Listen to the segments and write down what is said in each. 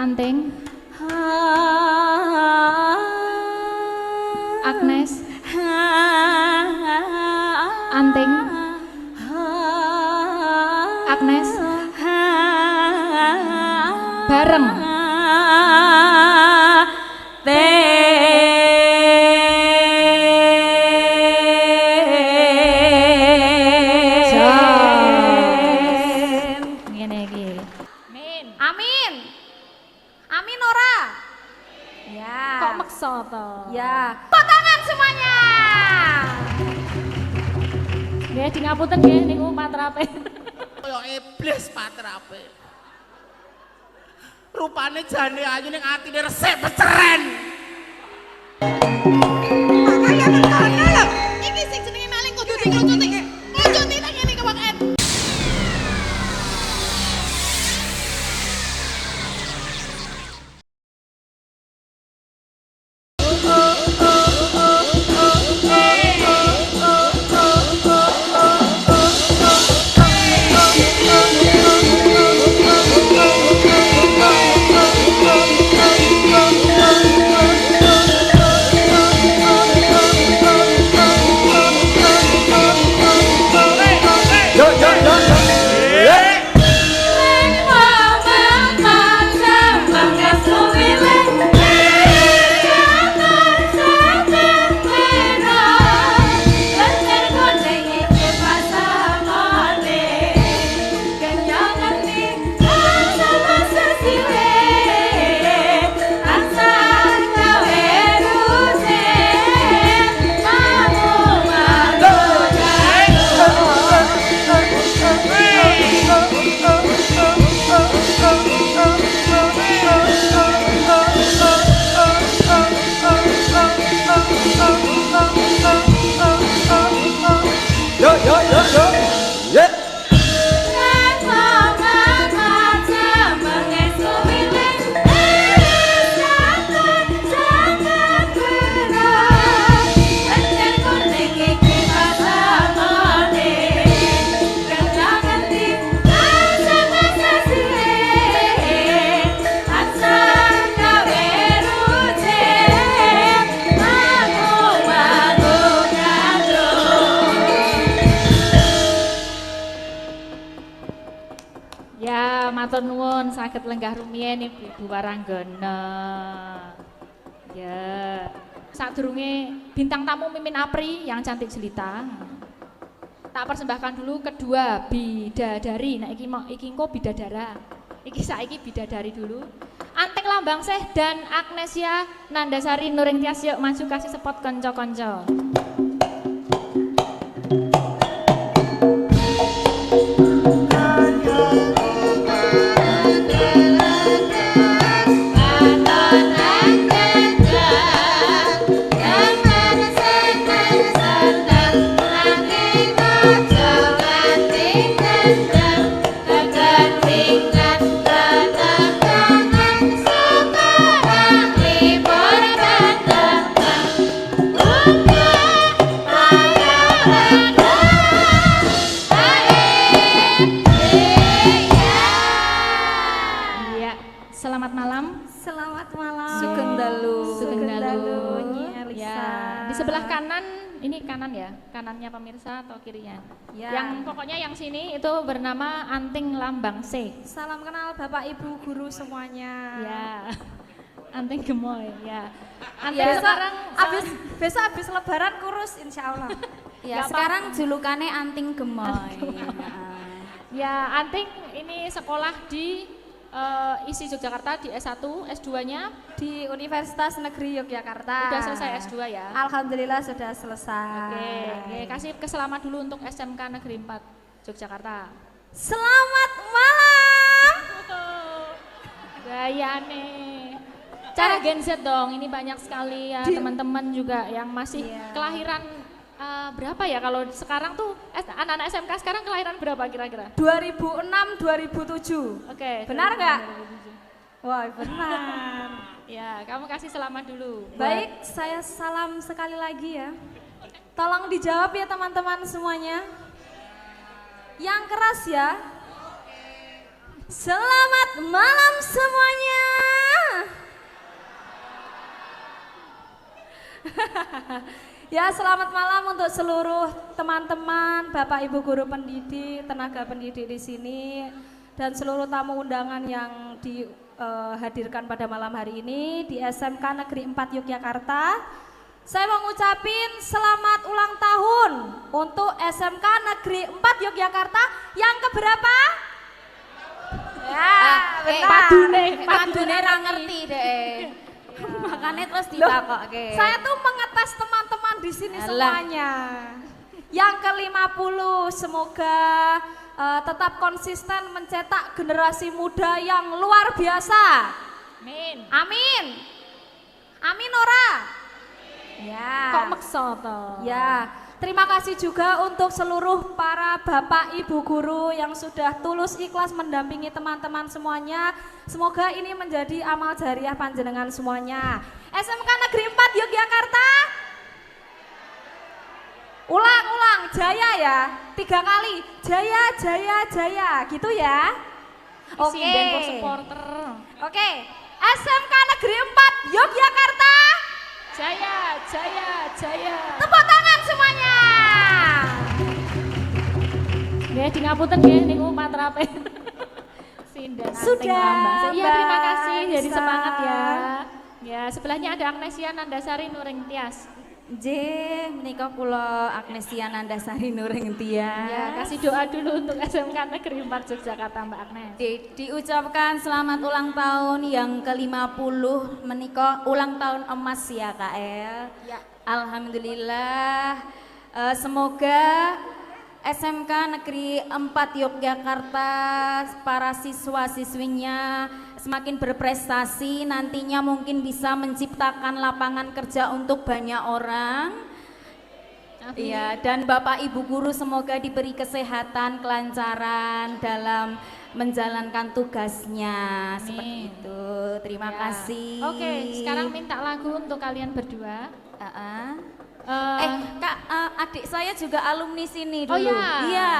Anting, Agnes, Anting, Agnes, bareng. Ya, tepuk tangan semuanya. Nggih, di ngapunten nggih niku patrape. Kaya iblis patrape. Rupane jane ayu ning atine resik beceren. Kaya ngono lho. Iki sing jenenge maling kudu diklucuti. Klucuti nang ngene kewaken. Matur nuwun saged lenggah rumiyin Ibu Waranggana. Ya. Sadurunge bintang tamu Mimin Apri yang cantik jelita. Tak persembahkan dulu kedua bidadari. Nah iki engko bidadara. Iki saiki bidadari dulu. Anting Lambangsih dan Agnesia Nandasari Nuring Tias yuk maju kasih spot kanca-kanca. Kanannya pemirsa atau kirinya? Ya. Yang pokoknya yang sini itu bernama Anting Lambangsih. Salam kenal Bapak Ibu guru semuanya. Ya. Anting gemoy ya. Anting ya, sekarang besok habis lebaran kurus insya Allah. Ya sekarang julukannya Anting gemoy. Ya Anting ini sekolah di ISI Yogyakarta di S1, S2-nya di Universitas Negeri Yogyakarta. Sudah selesai S2 ya? Alhamdulillah sudah selesai. Oke, kasih keselamat dulu untuk SMK Negeri 4 Yogyakarta. Selamat malam. Gaya nih. Cara Gen Z dong, ini banyak sekali ya teman-teman juga yang masih kelahiran berapa ya kalau sekarang tuh anak-anak SMK sekarang kelahiran berapa kira-kira? 2006 2007. Oke. Benar nggak? Wah benar. Ya kamu kasih selamat dulu. Baik, saya salam sekali lagi ya. Tolong dijawab ya teman-teman semuanya. Yang keras ya. Selamat malam semuanya. Ya, selamat malam untuk seluruh teman-teman, Bapak Ibu guru pendidik, tenaga pendidik di sini, dan seluruh tamu undangan yang dihadirkan pada malam hari ini di SMK Negeri 4 Yogyakarta. Saya mau ngucapin selamat ulang tahun untuk SMK Negeri 4 Yogyakarta yang keberapa? Ya, benar. Padune ra ngerti deh. Makanya terus ditakokke. Saya tuh mengetes teman-teman di sini semuanya. Yang ke-50 semoga tetap konsisten mencetak generasi muda yang luar biasa. Amin. Amin. Amin ora? Ya. Kok meksa toh? Ya. Terima kasih juga untuk seluruh para bapak ibu guru yang sudah tulus ikhlas mendampingi teman-teman semuanya. Semoga ini menjadi amal jariah panjenengan semuanya. SMK Negeri 4 Yogyakarta. Ulang, jaya ya. 3 kali. Jaya, jaya, jaya. Gitu ya. Oke. Supporter. Oke. SMK Negeri 4 Yogyakarta. Jaya, jaya, jaya. Tepuk tangan semuanya. Nggih, di ngapunten nggih niku matrape. Sinden Sudah. Iya, terima kasih Mbak jadi Anissa. semangat ya. Ya, sebelahnya ada Agnesia Nandasari Nuring Tias. J, menika kula Agnesia Nandasari Nuring Tias. Ya, kasih doa dulu untuk SMK Negeri 4 Yogyakarta Mbak Agnes. Diucapkan selamat ulang tahun yang ke-50 menika ulang tahun emas ya KL. Ya. Alhamdulillah. Semoga SMK Negeri 4 Yogyakarta para siswa-siswinya semakin berprestasi, nantinya mungkin bisa menciptakan lapangan kerja untuk banyak orang. Iya, dan Bapak Ibu guru semoga diberi kesehatan, kelancaran dalam menjalankan tugasnya. Seperti itu. Terima kasih. Oke, sekarang minta lagu untuk kalian berdua. Kak, adik saya juga alumni sini Oh, dulu. ya? Iya,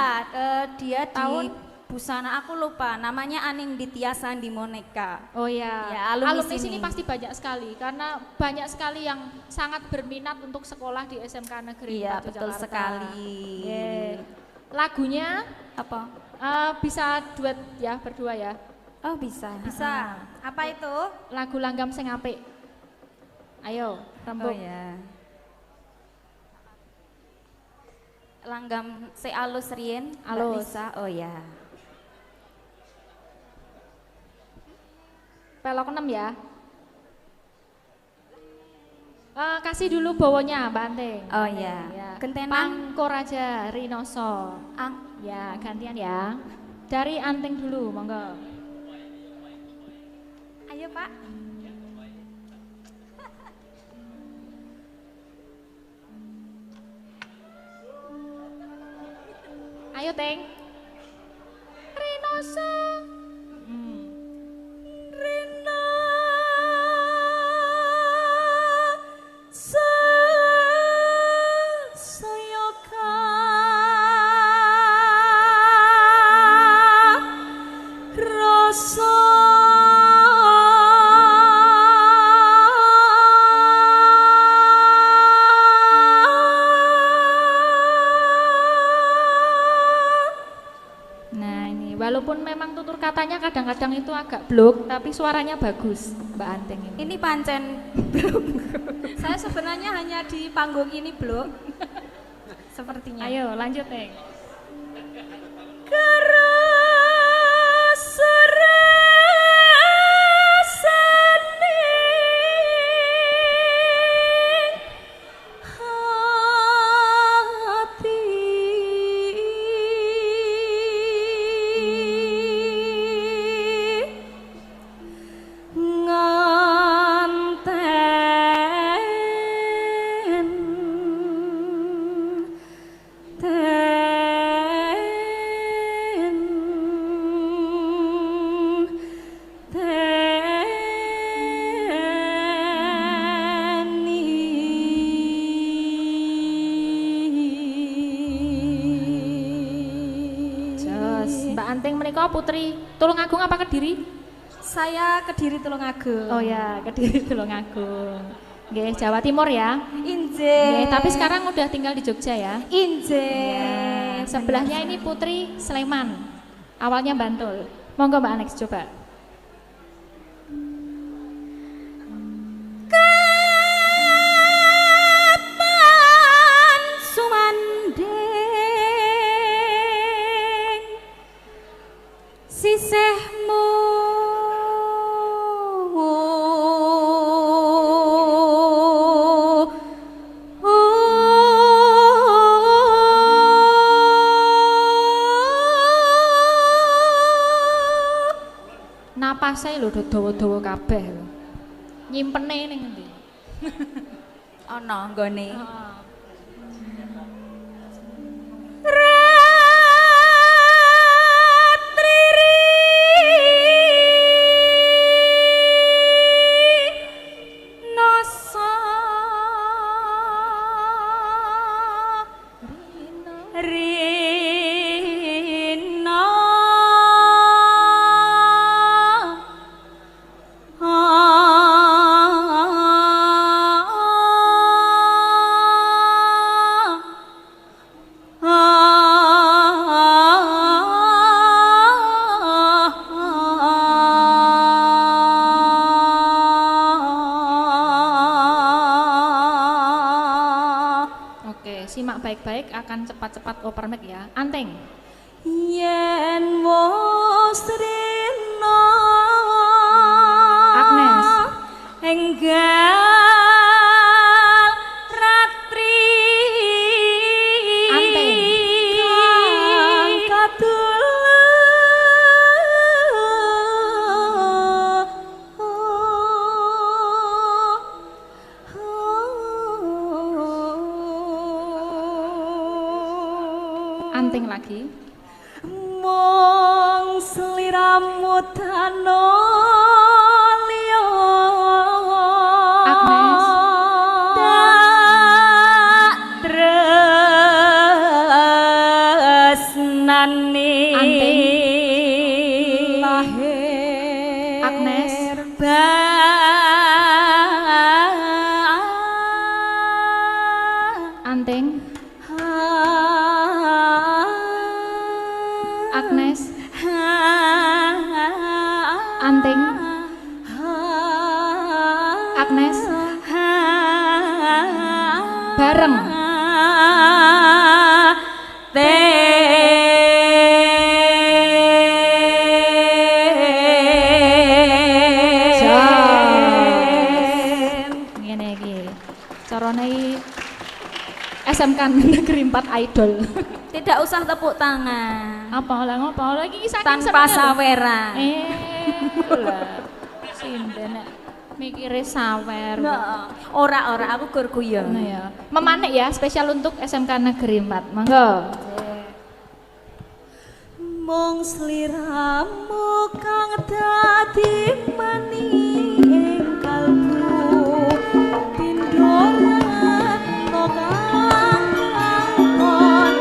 dia Tahun? di Busana, aku lupa. Namanya Aning Ditya Sandi Moneka. Oh ya, Ya, alumni sini sini. pasti banyak sekali karena banyak sekali yang sangat berminat untuk sekolah di SMK Negeri Iya, 4 betul Jakarta. sekali. Yeah. Lagunya Apa? bisa duet ya, berdua ya. Oh, bisa. Bisa. Apa itu? Lagu Langgam Sing Apik. Ayo, Oh rembuk. ya. Langgam se alus rien, Mbak Alus. Lisa. Oh ya. Pelok 6 ya. Kasih dulu bawonya Mbak Anting. Oh ya. Gentenan. Pangkoraja Rinoso. Ya, gantian ya. Dari Anting dulu, monggo. Ayo Pak. Ayo, Teng. Rinoso. Nah, ini walaupun memang tutur katanya kadang-kadang itu agak blok, tapi suaranya bagus, Mbak Anting ini. Ini pancen Saya sebenarnya hanya di panggung ini, Blok. Sepertinya. Ayo, lanjut, Teng. Mbak Anting menika putri Tulungagung apa Kediri? Saya Kediri Tulungagung. Oh ya, Kediri Tulungagung. Nggih, Jawa Timur ya. Inje. Nggih, tapi sekarang udah tinggal di Jogja ya. Inje. Ya, sebelahnya ini Putri Sleman. Awalnya Bantul. Monggo Mbak Anex coba. Kapan sumanding sisihmu Napase lho dawa-dawa kabeh lho. Nyimpene ning endi? ana nggone. Simak baik-baik, akan cepat-cepat oper mic ya. Anteng. Yen wis rina Agnes. enggal ratri Anteng. kang Anteng lagi. mong sliramu tano liya Agnes. tak tresnani Anteng. lahir Agnes. Anteng. Agnes. Anteng. Agnes. Bareng. Ngene iki. Carane SMK Negeri 4 Idol. Tidak usah tepuk tangan Apa lah ngopo lagi saking tanpa senenge lho. saweran. Lah. Sinden nek mikire sawer. Nah, ora aku gur guyon. Nah ya. Memanik ya spesial untuk SMK Negeri 4. Monggo. mong sliramu kang dadi mani ing kalbu pindoran no kang lakon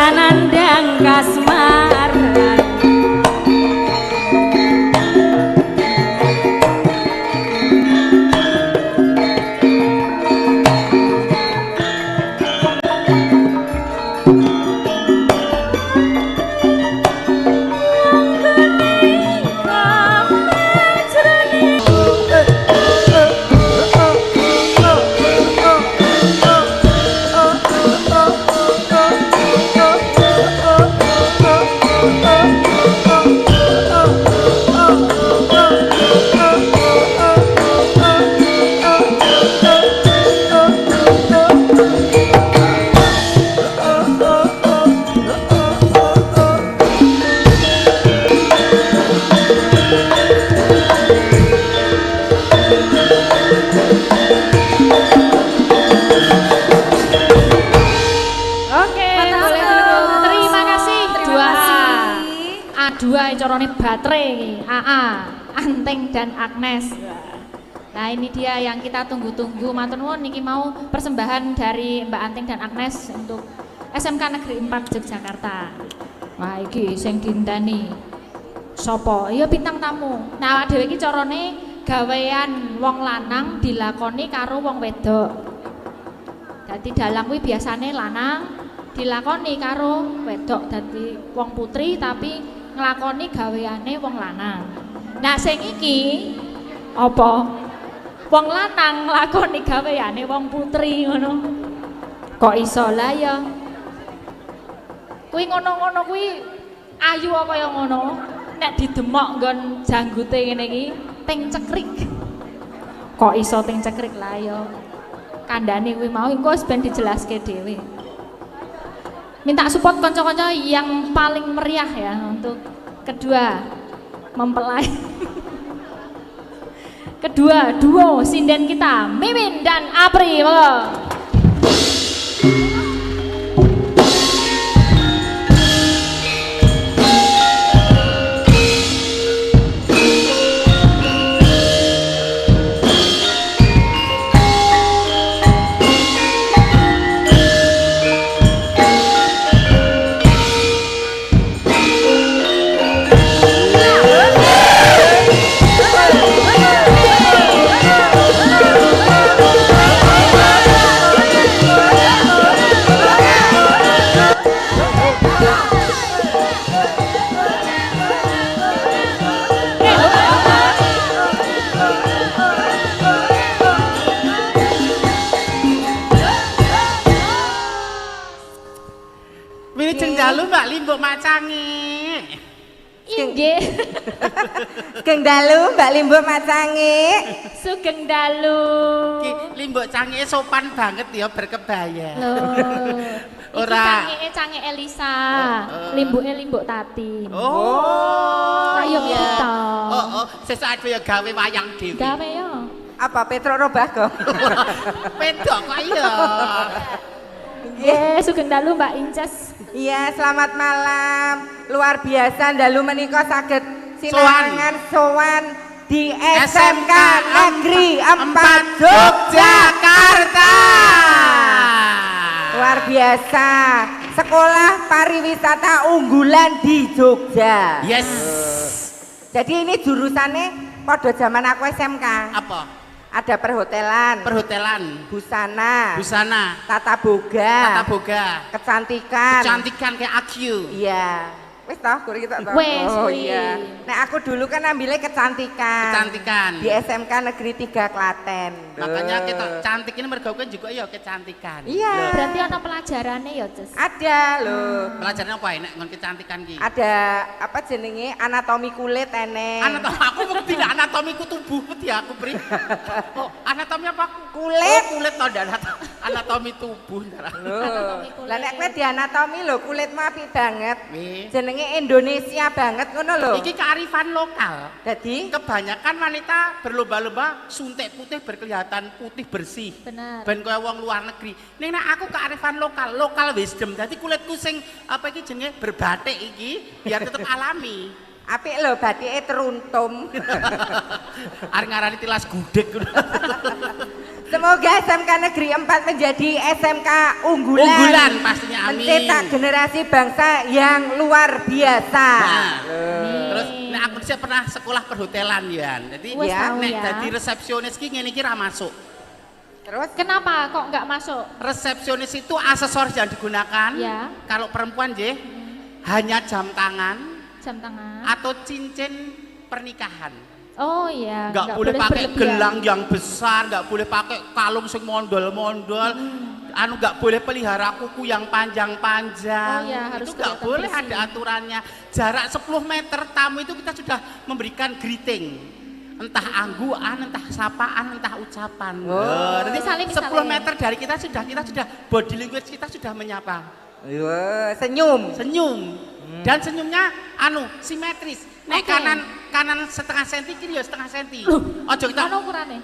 anandang kasmaran. corone baterai iki. AA, Anteng dan Agnes. Nah ini dia yang kita tunggu-tunggu. Matur nuwun niki mau persembahan dari Mbak Anteng dan Agnes untuk SMK Negeri 4 Yogyakarta. Wah iki sing dinteni sopo? Ya bintang tamu. Nah dhewe iki carane gawean wong lanang dilakoni karo wong wedok. Dadi dalang kuwi biasane lanang dilakoni karo wedok, dadi wong putri tapi nglakoni gaweane wong lanang. Nah sing iki apa? Wong lanang nglakoni gaweane wong putri ngono. Kok iso lah ya? Kuwi ngono-ngono kuwi ayu kaya ngono. Nek didemok nggon janggute ngene iki ting cekrik. Kok iso ting cekrik lah ya? Kandhane kuwi mau engko wis ben dijelaske dhewe. Minta support kanca-kanca yang paling meriah ya untuk kedua mempelai. Kedua duo sinden kita Mimin dan Apri. Dalu Mbak Limbuk macange. Inggih. Sugeng dalu Mbak Limbuk macange. Sugeng dalu. Ki Limbuk cange sopan banget ya berkebaya. Loh. Ora. Iki cange Elisa. Limbuke limbuk Tati. Oh. Ayo kita. Oh, sesuk ya gawe wayang dhewe. Gawe yo. Apa Petro Robago? Pedok kok iya. Sugeng dalu Mbak Inces. Iya, selamat malam. Luar biasa dalu menika saged sinangan sowan di SMK Negeri 4 Yogyakarta. Luar biasa. Sekolah pariwisata unggulan di Jogja. Yes. Jadi ini jurusannya pada zaman aku SMK. Apa? Ada perhotelan, busana, tata boga, kecantikan kayak aku. Iya, wis toh, guru kita toh. Oh iya. Nah aku dulu kan ambilnya kecantikan. Di SMK Negeri 3 Klaten. Makanya kita cantik ini mergo juga ya kecantikan. Iya. Berarti ada pelajarannya ya, Cus? Ada loh. Pelajarannya apa enak ngon kecantikan ki? Ada apa jenenge anatomi kulit enek. Aku ngerti lah anatomiku tubuh peti aku Pri. Oh, anatomi apa? Kulit. Oh, kulit toh anatomi tubuh. Loh. Lah nek kowe di anatomi lho kulitmu apik banget. Wih. Jenenge Indonesia banget ngono lho. Iki kearifan lokal. Jadi kebanyakan wanita berlomba-lomba suntik putih berkelihatan putih bersih. Benar. Ben kaya wong luar negeri. Ning nek aku kearifan lokal wisdom. Dadi kulitku sing apa iki jenenge berbatik iki biar tetap alami. apik lho batike teruntum. Arep ngarani tilas gudeg. Semoga SMK Negeri 4 menjadi SMK unggulan pastinya, amin. Mencetak generasi bangsa yang luar biasa. Nah, terus nek aku sih pernah sekolah perhotelan ya. Jadi ya, nek dadi resepsionis ki ngene iki ra masuk. Terus kenapa kok nggak masuk? Resepsionis itu aksesoris yang digunakan. Ya. Kalau perempuan je hanya jam tangan atau cincin pernikahan. Oh iya, nggak boleh pakai gelang yang besar, nggak boleh pakai kalung sing mondol-mondol, anu nggak boleh pelihara kuku yang panjang-panjang. Oh iya, harus itu nggak boleh, ada aturannya. Jarak 10 meter tamu itu kita sudah memberikan greeting, entah angguan, entah sapaan, entah ucapan. Oh. Nanti Misalnya. 10 meter dari kita sudah body language kita sudah menyapa. Senyum. Dan senyumnya anu simetris. Nek kanan setengah senti, kiri ya setengah senti. Ojo kita. Mana ukurannya?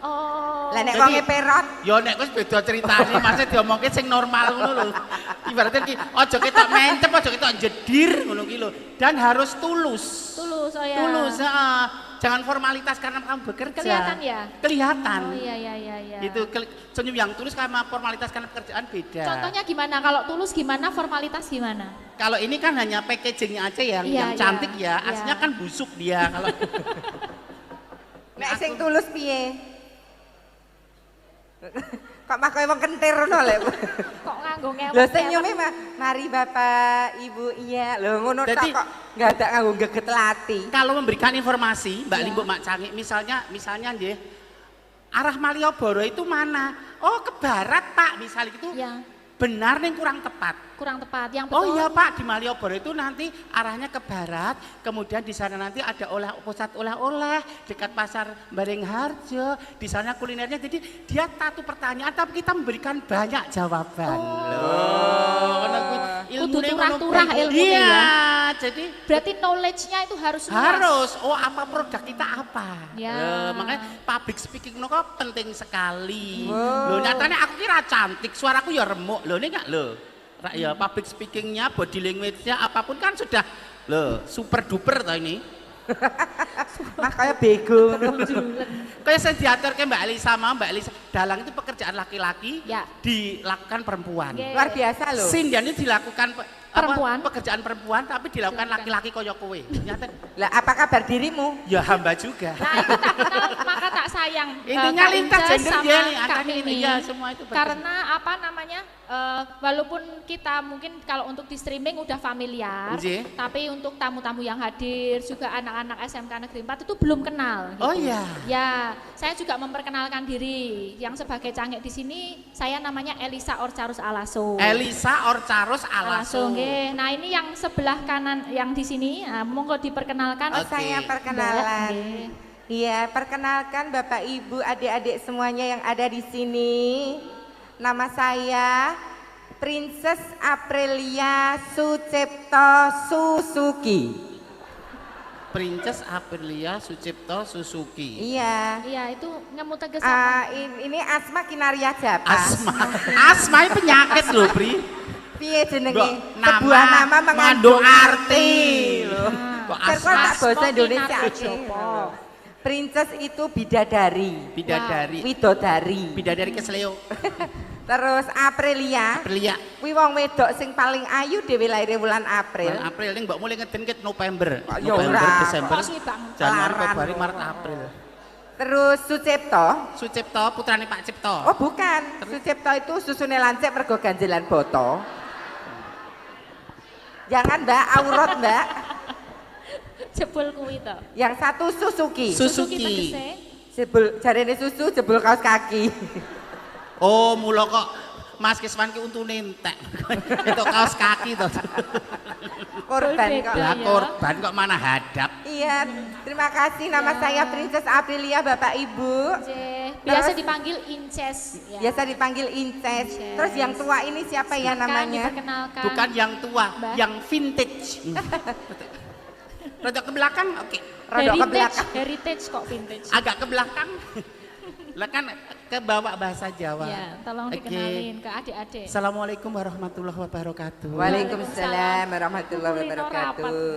Oh. Lah nek Jadi- wonge perot, Ya nek wis beda ceritane, maksudnya diomongke sing normal ngono lho. Ibaratnya ki aja ketok mencep, aja ketok jedir ngono ki lho. Dan harus tulus. Tulus, oh ya. Tulus, heeh. Jangan formalitas karena kamu bekerja. Kelihatan ya? Kelihatan. Oh iya iya iya iya. Itu senyum yang tulus sama formalitas karena pekerjaan beda. Contohnya gimana? Kalau tulus gimana? Formalitas gimana? Kalau ini kan hanya packagingnya aja yang Iya, cantik iya, ya, aslinya iya. kan busuk dia kalau nek sing tulus piye? Kok mah koyo wong kentir ngono lho. Kok nganggo ngewek? Lho senyume mah, mari Bapak, Ibu, iya. Lho ngono tok Jadi- kok enggak ada nganggo geget lati. kalau memberikan informasi Mbak Iya. Limbo Mak Cangik misalnya nggih arah Malioboro itu mana? Oh ke barat Pak misalnya itu Ya, benar nih kurang tepat. kurang tepat. Yang betul. Oh iya Pak, di Malioboro itu nanti arahnya ke barat, kemudian di sana nanti ada pusat oleh-oleh dekat pasar Baringharjo, di sana kulinernya. Jadi dia satu pertanyaan tapi kita memberikan banyak jawaban. Loh, Kudu turah-turah ilmunya iya, ya. jadi Berarti knowledge-nya itu harus luas. harus. Oh apa produk kita apa? Ya. Loh, makanya public speaking itu penting sekali. Wow. Loh nyatanya aku kira cantik, suaraku ya remuk. Loh ini enggak loh. Ya public speakingnya, body language-nya, apapun kan sudah loh super duper toh ini. Mah kaya bego. Kayak saya diatur ke Mbak Elisa sama Mbak Elisa. Dalang itu pekerjaan laki-laki Ya. dilakukan perempuan. Oke. Luar biasa loh. Sindian ini dilakukan Perempuan. pekerjaan perempuan tapi dilakukan laki-laki koyo kowe. Nyata Lah apa kabar dirimu? ya hamba juga. Nah itu tak kenal maka tak sayang. Intinya Kak lintas Inces gender sama dia nih, Kak angkanya ini, Mimi. ya, semua itu betul. Karena apa namanya, walaupun kita mungkin kalau untuk di streaming udah familiar, Nggih. tapi untuk tamu-tamu yang hadir juga anak-anak SMK Negeri 4 itu belum kenal. Gitu. Oh iya. Ya, saya juga memperkenalkan diri. Yang sebagai cangik di sini saya namanya Elisa Orcarus Alaso. Elisa Orcarus Alaso. nggih. Nah ini yang sebelah kanan yang di sini, monggo diperkenalkan. Oh, Oke. saya Mbak, perkenalan. nggih. Iya, perkenalkan Bapak Ibu, adik-adik semuanya yang ada di sini. Nama saya Princess Aprilia Sucipto Suzuki. Princess Aprilia Sucipto Suzuki. Iya. Iya, itu ngemu tegas apa? Ini Asma Kinaria Japa. Asma ini penyakit loh, Pri. Piye jenenge? Mbok, Sebuah nama mengandung arti. loh. Kok Kan kok Asma tak bahasa Asma Indonesia Kinaria aja. Japa. Princess itu bidadari, bidadari. widodari. Bidadari kesleo. Terus Aprilia, Aprilia. kuwi wong wedok sing paling ayu dhewe laire wulan April. Bulan April ini mbak mulai ngeden ke November. Ya November, ora. Desember, Kok suwi banget? Januari, Laran. Februari, Maret, April. Terus Sucipto, Sucipto putrane Pak Cipto. oh bukan, Sucipto itu susune lancip mergo ganjelan boto. Jangan Mbak, aurat Mbak. Jebul kuwi to. Yang satu Suzuki. Suzuki. tegese. Jebul jarene susu jebul kaos kaki. Oh, mula kok Mas Kiswan ki untune entek. Itu kaos kaki to. Korban Beda. kok. Ya ya. korban kok mana hadap. Iya, terima kasih nama saya Princess Aprilia Bapak Ibu. Nggih. Biasa Terus- dipanggil Inces. Ya. Biasa dipanggil Inces. Inces. Terus yang tua ini siapa ya Kan namanya? diperkenalkan. Bukan yang tua, Mbak. yang vintage. Rada ke belakang, oke. Rodok ke belakang. Heritage kok vintage. Agak ke belakang. Lah kan ke bawah bahasa Jawa. Ya, tolong Oke. dikenalin ke adik-adik. Assalamualaikum warahmatullahi wabarakatuh. Waalaikumsalam warahmatullahi Kulino wabarakatuh.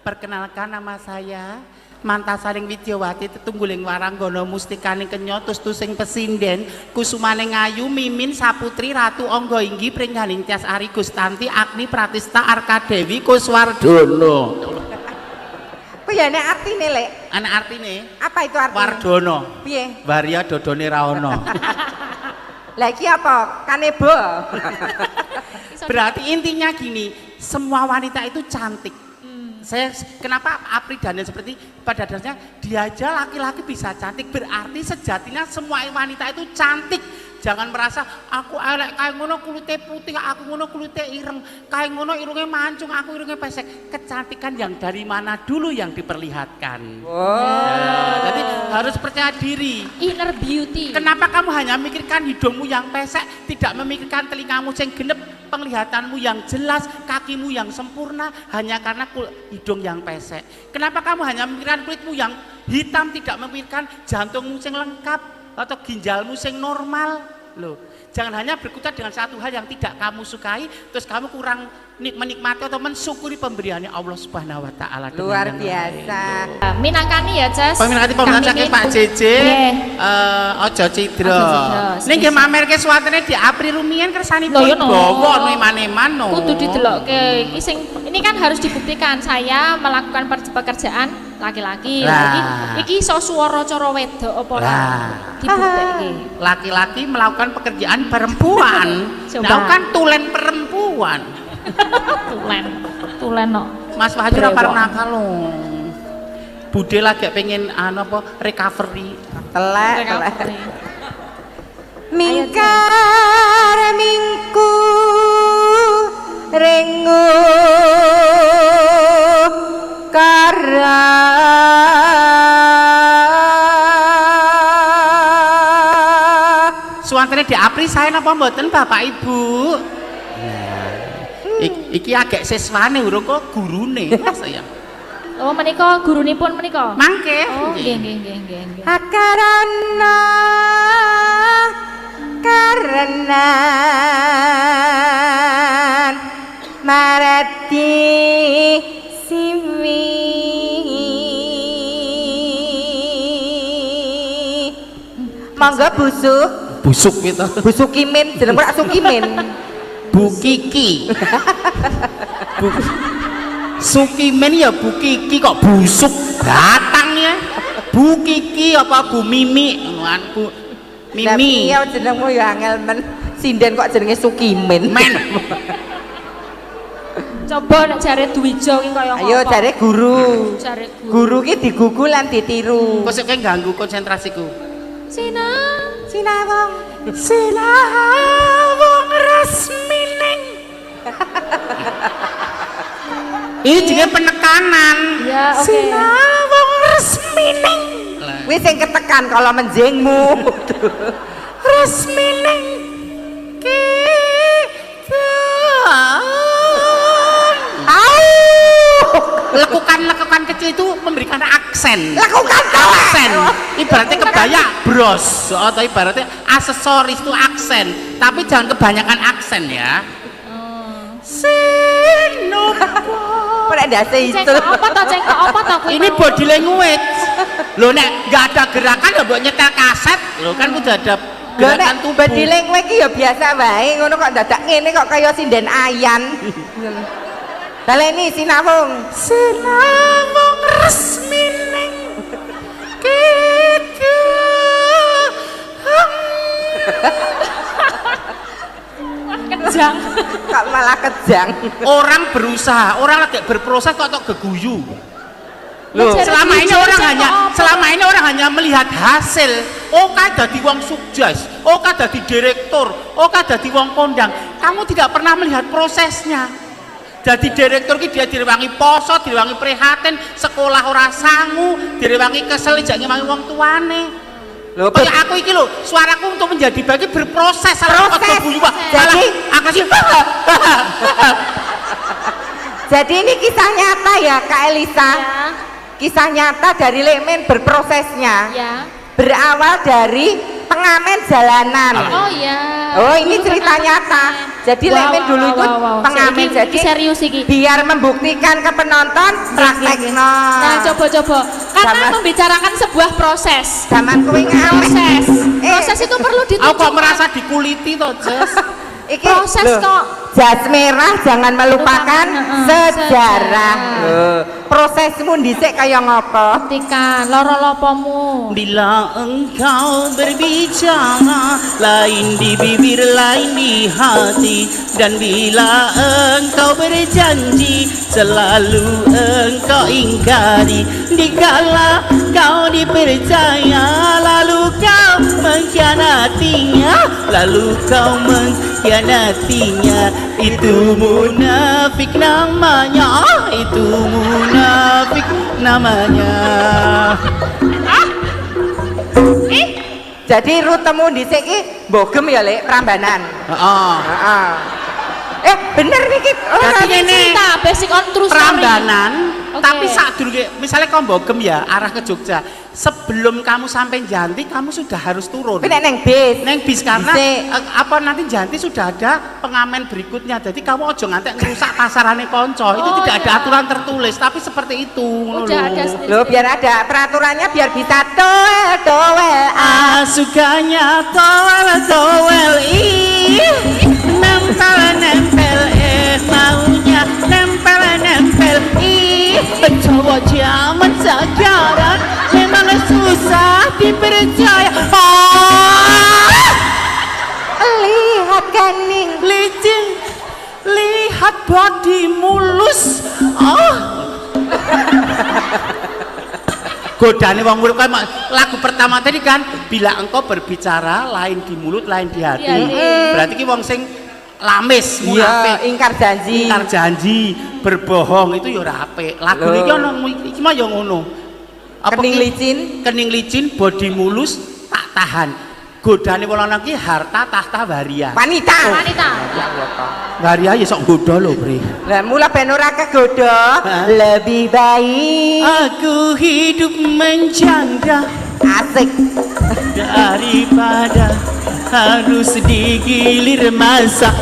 Perkenalkan nama saya Mantasaring Widyawati tetungguling waranggono mustikaning kenyotus tusing pesinden kusumaning ayu mimin saputri ratu angga inggi pringganing tias ari Gustanti Agni Pratista Arkadewi Kuswardono. Kuwi ya nek artine Lek. Ana artine Apa itu artinya? Wardono. Piye? Waria dodone ra ono. Lah iki apa? Kanebo. Iso Berarti intinya gini, semua wanita itu cantik. Saya kenapa Apri Daniel seperti pada dasarnya dia aja laki-laki bisa cantik, berarti sejatinya semua wanita itu cantik Jangan merasa aku elek kae ngono kulite putih, aku ngono kulite ireng, kae ngono irunge mancung, aku irunge pesek. Kecantikan yang dari mana dulu yang diperlihatkan. Jadi harus percaya diri. Inner beauty. Kenapa kamu hanya memikirkan hidungmu yang pesek, tidak memikirkan telingamu yang genep, penglihatanmu yang jelas, kakimu yang sempurna, hanya karena hidung yang pesek? Kenapa kamu hanya memikirkan kulitmu yang hitam, tidak memikirkan jantungmu yang lengkap atau ginjalmu yang normal? Loh, jangan hanya berkutat dengan satu hal yang tidak kamu sukai, terus kamu kurang menikmati atau mensyukuri pemberiannya Allah Subhanahu wa taala. Luar biasa. Minangkani ya, Ces. Peminati pemirsa Pak JJ, ojo cidra. Ning nggih mamerke suwatene di April rumiyin kersanipun bawa eman-eman no. Kudu didelokke. Ini kan harus dibuktikan saya melakukan pekerjaan laki-laki. Iki iso swara cara wedok apa ora? Dibuktekke. Laki-laki melakukan pekerjaan perempuan. Nah, kan tulen perempuan. Tulen no. Mas Wahyu ora pernah kalau Bude lagi pengen recovery. Telek. Mingkar mingku rengu kara suantene di Apri saya napa mboten Bapak Ibu? Iki agak siswane urung kok gurune Mas ya. Oh menika gurunipun menika. Mangke. Oh nggih. Akarana karena marati siwi mangga busuk gitu. Busukimin jeneng ora Sukimin. Bu Kiki. Sukimin ya Bu Kiki kok busuk batangnya. Bu Kiki apa Bu Mimi ngonoan Bu Mimi. Iya jenengmu ya angel men. Sinden kok jenenge Sukimin. Men. Coba nek jare Dwijo ki kaya ngopo? Ayo jare guru. Jare Guru ki digugu lan ditiru. Kok sik ganggu konsentrasiku. Sinawong resmining. Ini juga penekanan. Ya, oke. Sinawong resmining. Wis sing ketekan kalau menjengmu. Resmining kita. Lekukan kecil itu memberikan aksen. Lakukan aksen. Ibaratnya kebaya bros atau ibaratnya aksesoris itu aksen. Tapi jangan kebanyakan aksen ya. Sinopo. Pada ndase itu. Cengkok apa to kuwi? Ini body language. Loh nek enggak ada gerakan ya mbok nyetel kaset. Loh kan udah ada gerakan tubuh. Body language ki ya biasa wae, ngono kok dadak ngene kok kaya sinden ayan. Baleni sinawung resmining kita. Kejang. Kok malah kejang. Orang berusaha, orang lagi berproses kok geguyu. Loh, selama ini orang hanya melihat hasil. Oh kan dadi wong sukses, oh kan dadi direktur, oh kan dadi wong kondang. Kamu tidak pernah melihat prosesnya. Jadi direktur ki dia direwangi poso, direwangi prihatin, sekolah ora sangu, direwangi kesel jak ngewangi wong tuane. Lho, kayak aku iki lho, suaraku untuk menjadi bagi berproses salah kok guyu Pak. Jadi aku sih. Jadi ini kisah nyata ya Kak Elisa. Ya. Kisah nyata dari Lekmen berprosesnya. Ya. Berawal dari pengamen jalanan. Oh iya. Oh ini cerita nyata. Jadi Lekmen dulu itu pengamen. Jadi serius iki. Biar membuktikan ke penonton praktekno. Nah coba-coba. Karena membicarakan sebuah proses. Zaman kuwi ngamen. Proses itu perlu ditunjukkan. Aku kok merasa dikuliti toh, Jess. Iki proses kok. Jas merah jangan melupakan sejarah. Prosesmu dhisik kaya ngopo? Buktikan loro-lopomu. Bila engkau berbicara, lain di bibir, lain di hati. Dan bila engkau berjanji, selalu engkau ingkari. Di kala kau dipercaya, lalu kau mengkhianatinya, lalu kau mengkhianatinya. Itu munafik namanya, itu munafik namanya. Jadi rutemu dhisik iki Mbogem ya Lek Prambanan. Heeh. Heeh. Bener niki. Dadi ngene Cerita basic on true story. Prambanan, Oke. tapi sadurunge misalnya kau Mbogem ya arah ke Jogja, sebelum kamu sampai Janti kamu sudah harus turun. Kuwi nek neng bis. Neng bis karena Dhisik. apa nanti Janti sudah ada pengamen berikutnya. Jadi kamu ojo ngantek ngerusak pasarane konco. Itu Oh, tidak ada iya. aturan tertulis, tapi seperti itu. ngono Udah lho. ada Loh biar ada peraturannya biar bisa towel. Sukanya towel nempel maunya nempel cowok zaman sekarang memang susah dipercaya. Lihat kening. Licin, lihat body mulus. Godane wong mulut kan lagu pertama tadi kan bila engkau berbicara lain di mulut lain di hati. Berarti ki wong sing lamis, munafik, Ingkar janji. ingkar janji, berbohong itu ya ora apik. Lagu Loh. iki ono iki mah ya ngono. Kening ki? licin. Kening licin, body mulus, tak tahan. Godane wong lanang ki harta tahta waria. Wanita. Wanita. Waria ya sok godho lho, Bre. Lah mula ben ora kegoda, lebih baik Aku hidup menjanda asik. daripada harus digilir masa.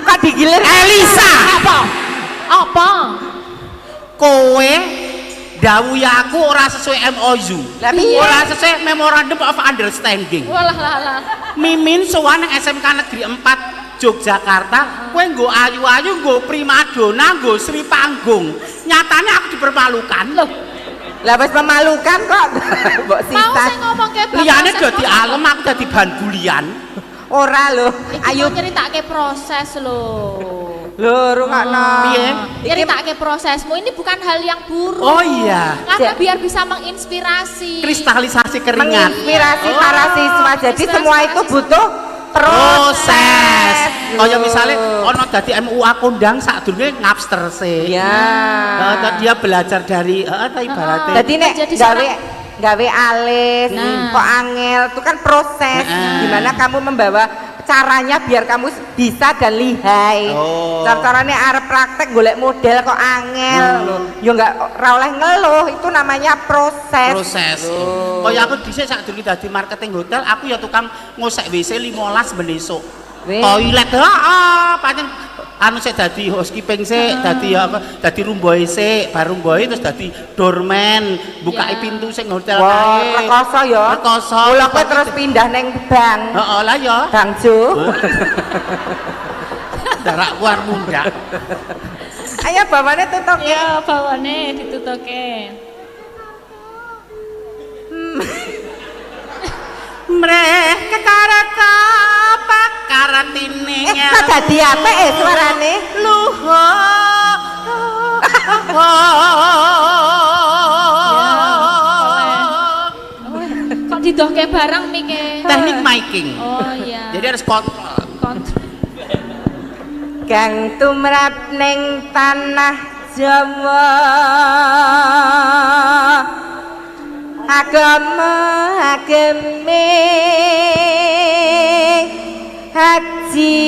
Kok digilir Elisa? Apa? Kowe dawuh aku ora sesuai MOU. Lah piye? Ora sesuai Memorandum of Understanding. Walah lah. Mimin sowan nang SMK Negeri 4 Yogyakarta, kowe nggo ayu-ayu, nggo primadona, nggo Sri Panggung. Nyatane aku dipermalukan. Loh, Lah wis memalukan kok. Mbok mau sisat. saya ngomong ke Liyane dadi alem, aku dadi bahan bulian. Ora lho. Ayo Ayo nyeritake proses lho. lho rungokno. Piye? Nyeritake prosesmu ini bukan hal yang buruk. Oh iya. Karena Cek. biar bisa menginspirasi. Kristalisasi keringat. Menginspirasi para siswa. Jadi Inspirasi semua para itu siswa. butuh Proses. Kaya Loh. misalnya ono dadi MUA kondang sadurunge ngapster sih. Ya. Dia belajar dari ibaratnya. Jadi nek Menjadi gawe alis, Nah. kok angel, itu kan proses. Nah. Gimana kamu membawa caranya biar kamu bisa dan lihai. Oh. Caranya arep praktek golek model kok angel. Loh. Ya enggak ora oleh ngeluh, itu namanya proses. Proses. Kaya aku dhisik sadurunge dadi marketing hotel, aku ya tukang ngosek WC 15 ben esuk. Weh. Toilet pancen anu sik dadi housekeeping sik, dadi apa? Dadi rumboe sik, bar rumboe terus dadi doorman, bukai Ya. pintu sing hotel Wah, kae. rekoso ya. Rekoso. Mula kowe terus pindah neng bank. Heeh lah ya. Bang Jo. Darak war mundak. Ayo bawane tutuk. Ya, bawane ditutuke. Mreh kekaraka pakaratine Kok dadi apik suarane? luho. Kok didohke barang mike? Teknik miking. Oh iya. Jadi harus kontrol. kontrol. Kang tumrap ning tanah Jawa ageme haji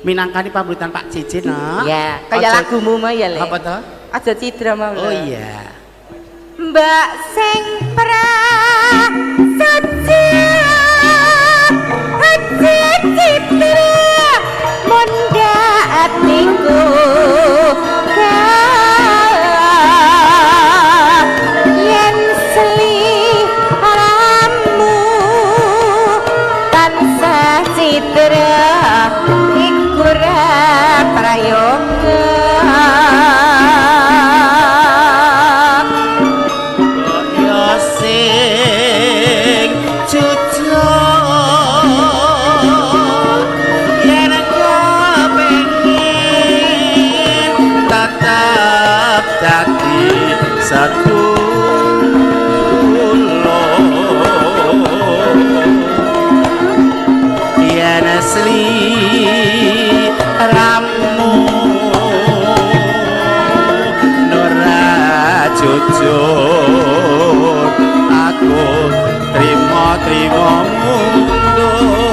Minangkani pamuritan Pak Jeje no. ya kaya Ojo- lagumu mah ya Le Apa toh? aja cidra mau Oh iya. Mbak sing prasaja haji citra munda atiku kalah yen seliramu tansah citra iku ra prayoga Ya sing ati sedulur yen asli ramu nora jujur aku trimo mundur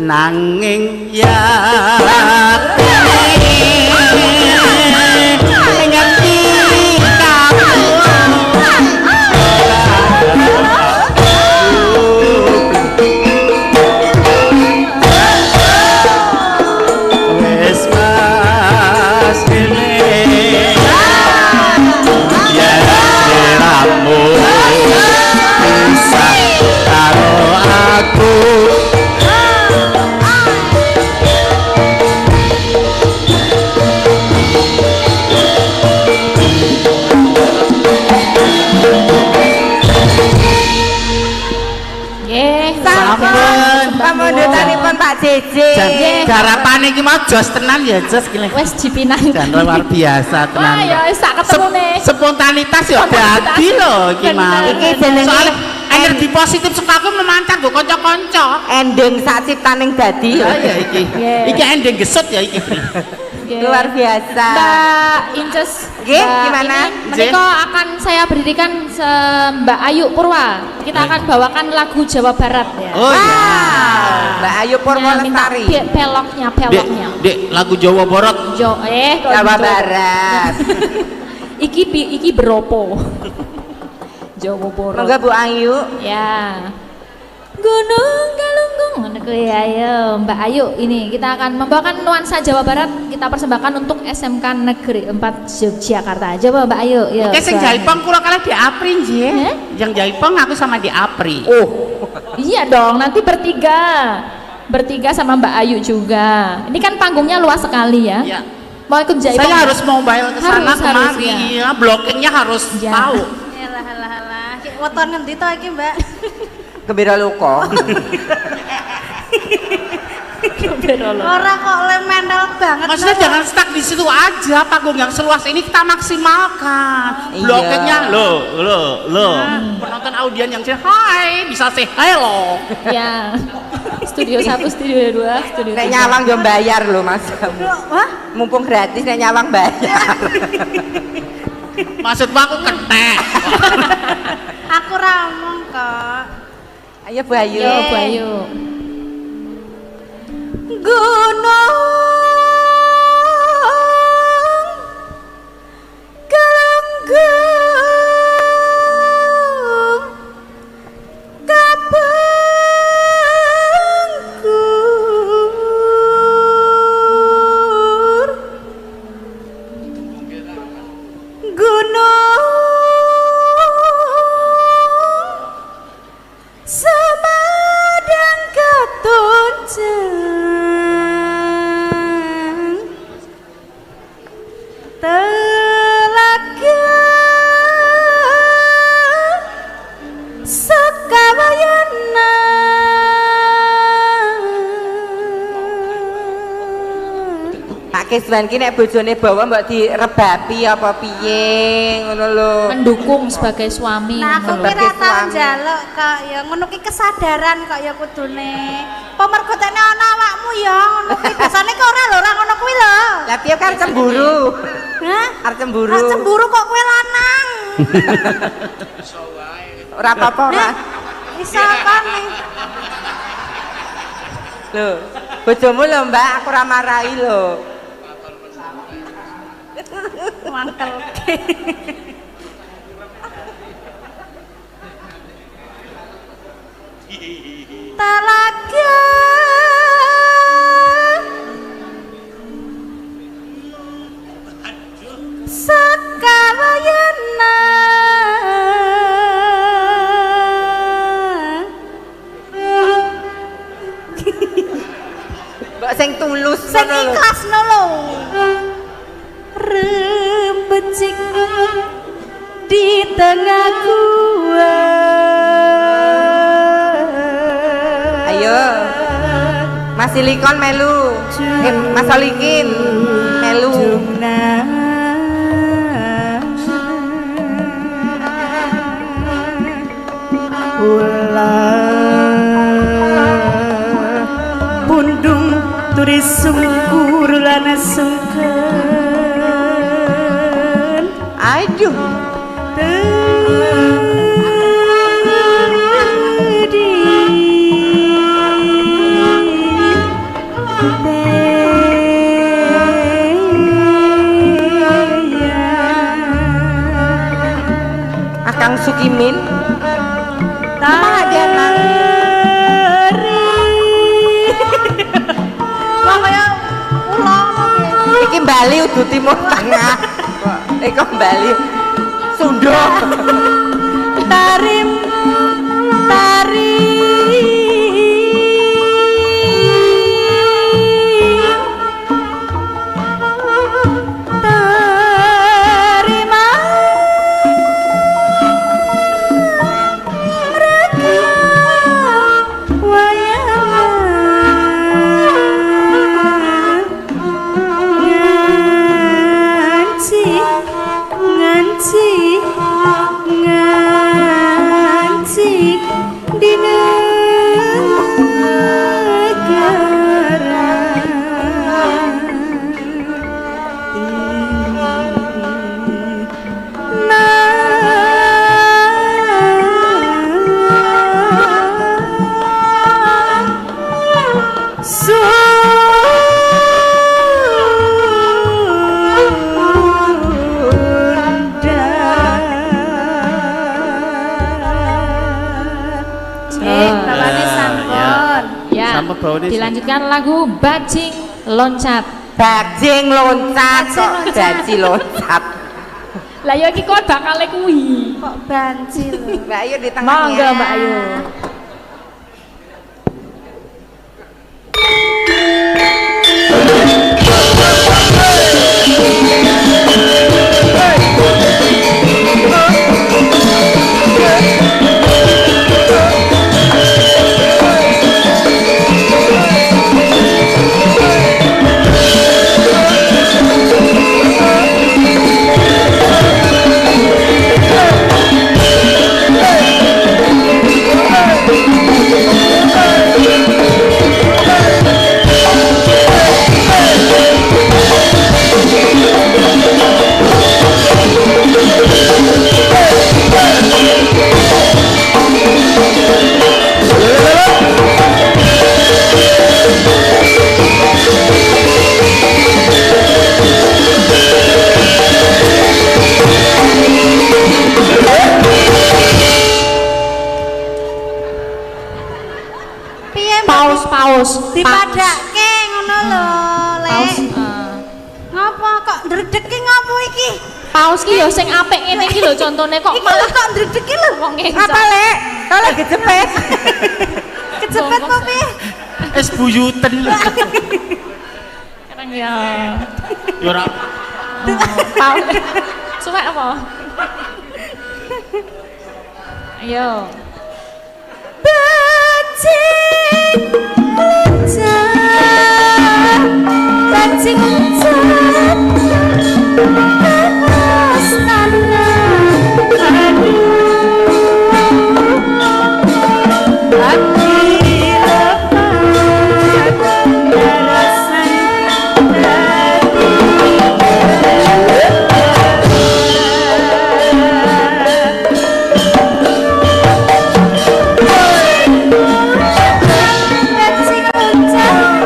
nanging ya kemundutanipun Pak JJ. Garapane iki mau jos tenan ya, jos gini. Wes dipinang. Dan luar biasa tenan. Wah ya wis sak ketemune. Spontanitas ya dadi lho iki mau. Iki jenenge Soale energi positif saka aku memancar go kanca-kanca. ending sak ciptaning dadi. Ya ya iki. Iki ending gesut ya iki. Luar biasa. Mbak Inces, Nggih, gimana? Menika akan saya berdirikan Mbak Ayu Purwa. Kita akan bawakan lagu Jawa Barat ya. Oh iya. Mbak Ayu Purwa Minta Lestari. peloknya. Dek, lagu Jawa Barat. kok Jawa gitu. Barat. Iki beropo. Jawa Barat. Monggo Bu Ayu. Ya. Gunung Galunggung ngono kuwi ayo Mbak Ayu ini kita akan membawakan nuansa Jawa Barat kita persembahkan untuk SMK Negeri 4 Yogyakarta. Coba Mbak Ayu ya. Oke sing Jaipong kula kalah di Apri nggih. Yang Jaipong aku sama di Apri. Iya dong, nanti bertiga sama Mbak Ayu juga. Ini kan panggungnya luas sekali ya. Iya. Mau ikut Jaipong? Saya harus mobile ke sana Harus, kemari. ya. Ya, blockingnya harus Ya. tahu. Alah. Weton ngendi to iki, Mbak? Gembira Luko. Ora kok mental banget. Maksudnya jangan stuck di situ aja, panggung yang seluas ini kita maksimalkan. Iya. Blockingnya lo. Penonton audien yang say hi bisa say hello. Ya. Studio 1, studio 2, studio 3. Nek nyawang yo bayar lho Mas. Wah, Mumpung gratis nek nyawang bayar. Maksudmu aku ketek. aku ramong kok. Ayo Bu Ayu. Yo Bu Ayu. Gunung Galunggung Kabengkur Gunung Semadang Katunjang Telaga Sekawayana Pak Kiswan ki nek bojone bawa mbok direbapi apa piye ngono lho. Mendukung sebagai suami. Nah, aku ngono lho. kira tau suami. njaluk kok ya ngono ki kesadaran kok ya kudune. Pemerkotene ana awakmu ya ngono ki. Biasane kok ora ngono kuwi lho. Lah piye kan cemburu? Hah? Arep cemburu. Kok cemburu kok kowe lanang? Ora apa-apa ora. Iso apa nih? Lho, bojomu lho Mbak, aku ora marahi lho. Mangkel. Talaga Sekawayana Mbak sing tulus sing ngono lho. ikhlasno lho. Rembecik di tengah gua. Ayo. Mas Silikon melu. Mas Solikin melu. Pundung turis sungkur lana sungken Aduh. Akang Sukimin. Kemana dia nang? Wah kaya ulo Iki Bali udu timur tengah. Iki Bali. Sunda. tarim tari tarima raka wayang Dilanjutkan lagu Bajing Loncat. Bajing loncat kok baji loncat. Lah ya iki kon bakal kuwi. Kok banjil. Mbak Ayu di tengah. Monggo Mbak Ayu. Dipadake ngono lho, Lek. Ngapa kok ndredeki ngopo iki? Paus ki ya sing apik ngene iki lho contone kok malah kok ndredeki lho wong Apa, Lek? Kau lagi cepet. Kecepet kok piye? Es buyuten lho. Kadang ya. Ya ora. Paus. Suwek apa? Ayo. Bajing loncat atas tanah, aduh hati lepas garasan Bajing loncat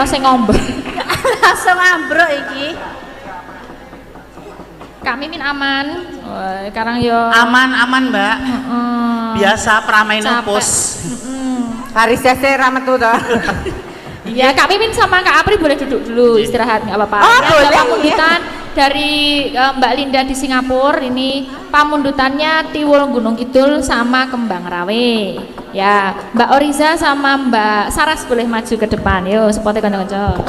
ana sing ngombe. Langsung ambruk iki. Kak Mimin aman. Wah, sekarang yo Aman, Mbak. Biasa pramai Capek. nopus. Haris Sese rametu to. Iya, Kak Mimin sama Kak Apri boleh duduk dulu istirahat nggak apa-apa. Oh, Ini ada boleh, pamundutan dari Mbak Linda di Singapura. Ini pamundutannya Tiwul Gunung Kidul sama Kembang Rawe. Ya, Mbak Oriza sama Mbak Saras boleh maju ke depan. Yuk, spotnya kanca-kanca.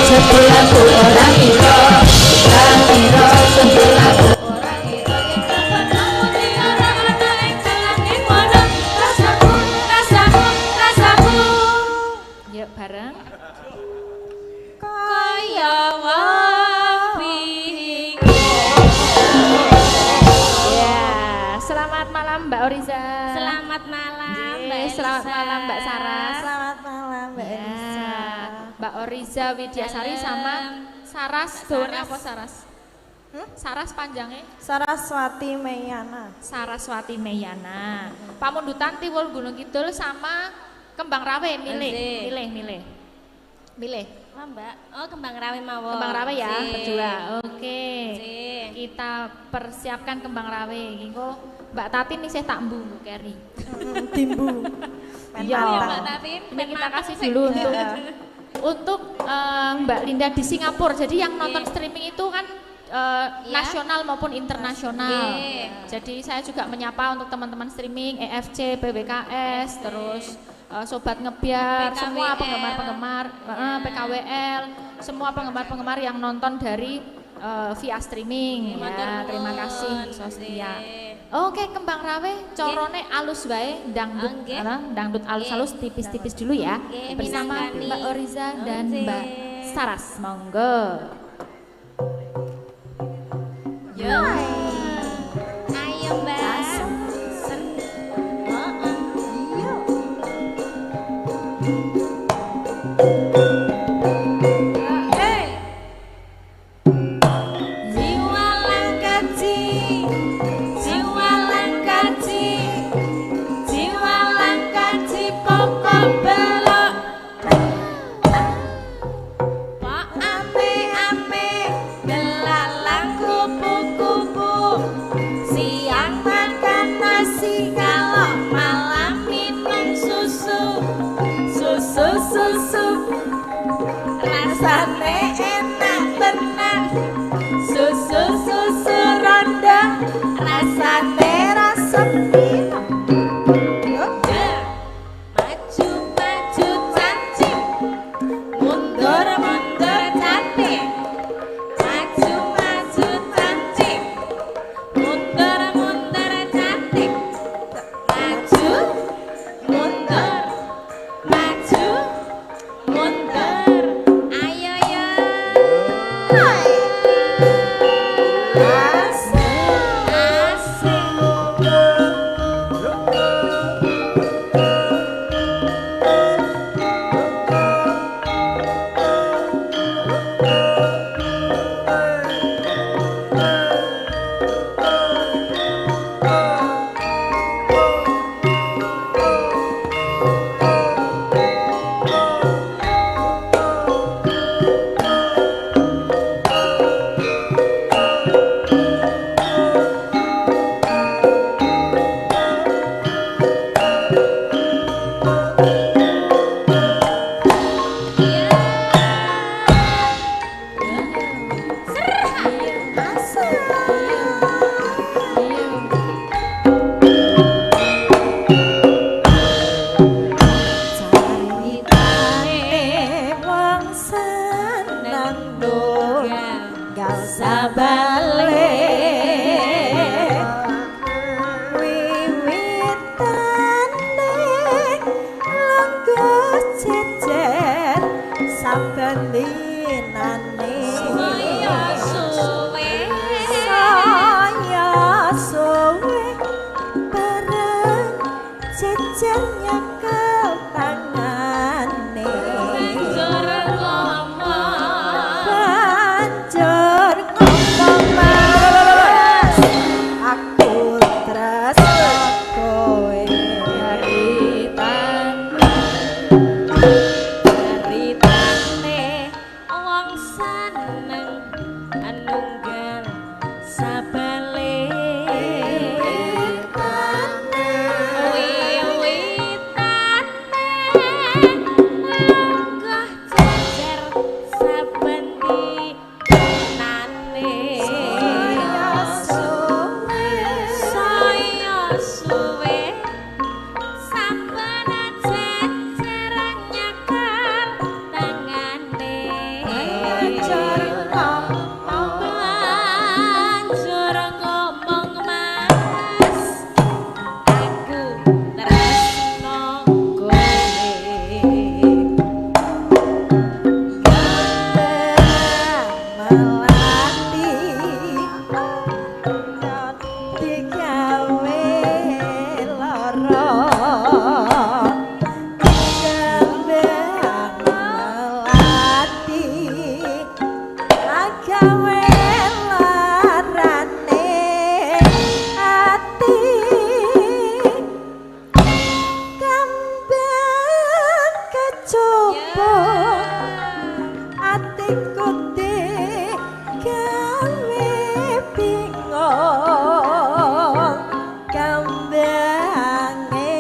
Sebelahku orang itu, kira sebelahku. Yuk bareng. Kaya wapi. Ya, selamat malam Mbak Oriza. Selamat malam Mbak Elisa. Selamat malam Mbak Saras. Selamat malam Mbak Ya, Elisa. Mbak Oriza Widyasari sama Saras. Dawane apa Saras? Saras panjangnya? Saraswati Meyana. Saraswati Meyana. Pamundutan Tiwul Gunung Kidul sama Kembang Rawe. Asik. Milih. Lah Mbak, oh Kembang Rawe mawon. Kembang Rawe ya, Sik. berdua. Oke. Sik. Kita persiapkan Kembang Rawe. Engko Mbak Tatin nih saya tak mbu keri. Timbu. Iya. Mbak Tatin, Ini kita kasih dulu untuk Mbak Linda di Singapura. Jadi yang nonton streaming itu kan nasional maupun internasional. Jadi saya juga menyapa untuk teman-teman streaming EFC, PWKS, terus Sobat Ngebiar, PKWL. semua penggemar-penggemar, PKWL, semua penggemar-penggemar yang nonton dari via streaming. Ya, terima kasih Sostia. Oke, Kembang Rawe, corone alus wae, dangdut, Nggih. dangdut alus-alus tipis-tipis dulu ya, Nggih, bersama minangkani. Mbak Oriza dan Oke. Mbak Saras, monggo. Yo. Ayo Mbak. Jiwa langkaji, jiwa langkaji, jiwa langkaji pokok belok. Pak ame-ame delalang kupu-kupu, siang makan nasi kalau malam minum susu, susu rasane enak tenan, susu ronda rasane rasep pino. Maju maju cantik, mundur mundur cantik, maju maju cantik, mundur mundur cantik, maju mundur maju mundur, ayo ya. Jejer nyekel tangan ati-kuti gawe bingung kambange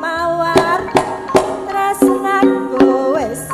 mawar tresnaku wis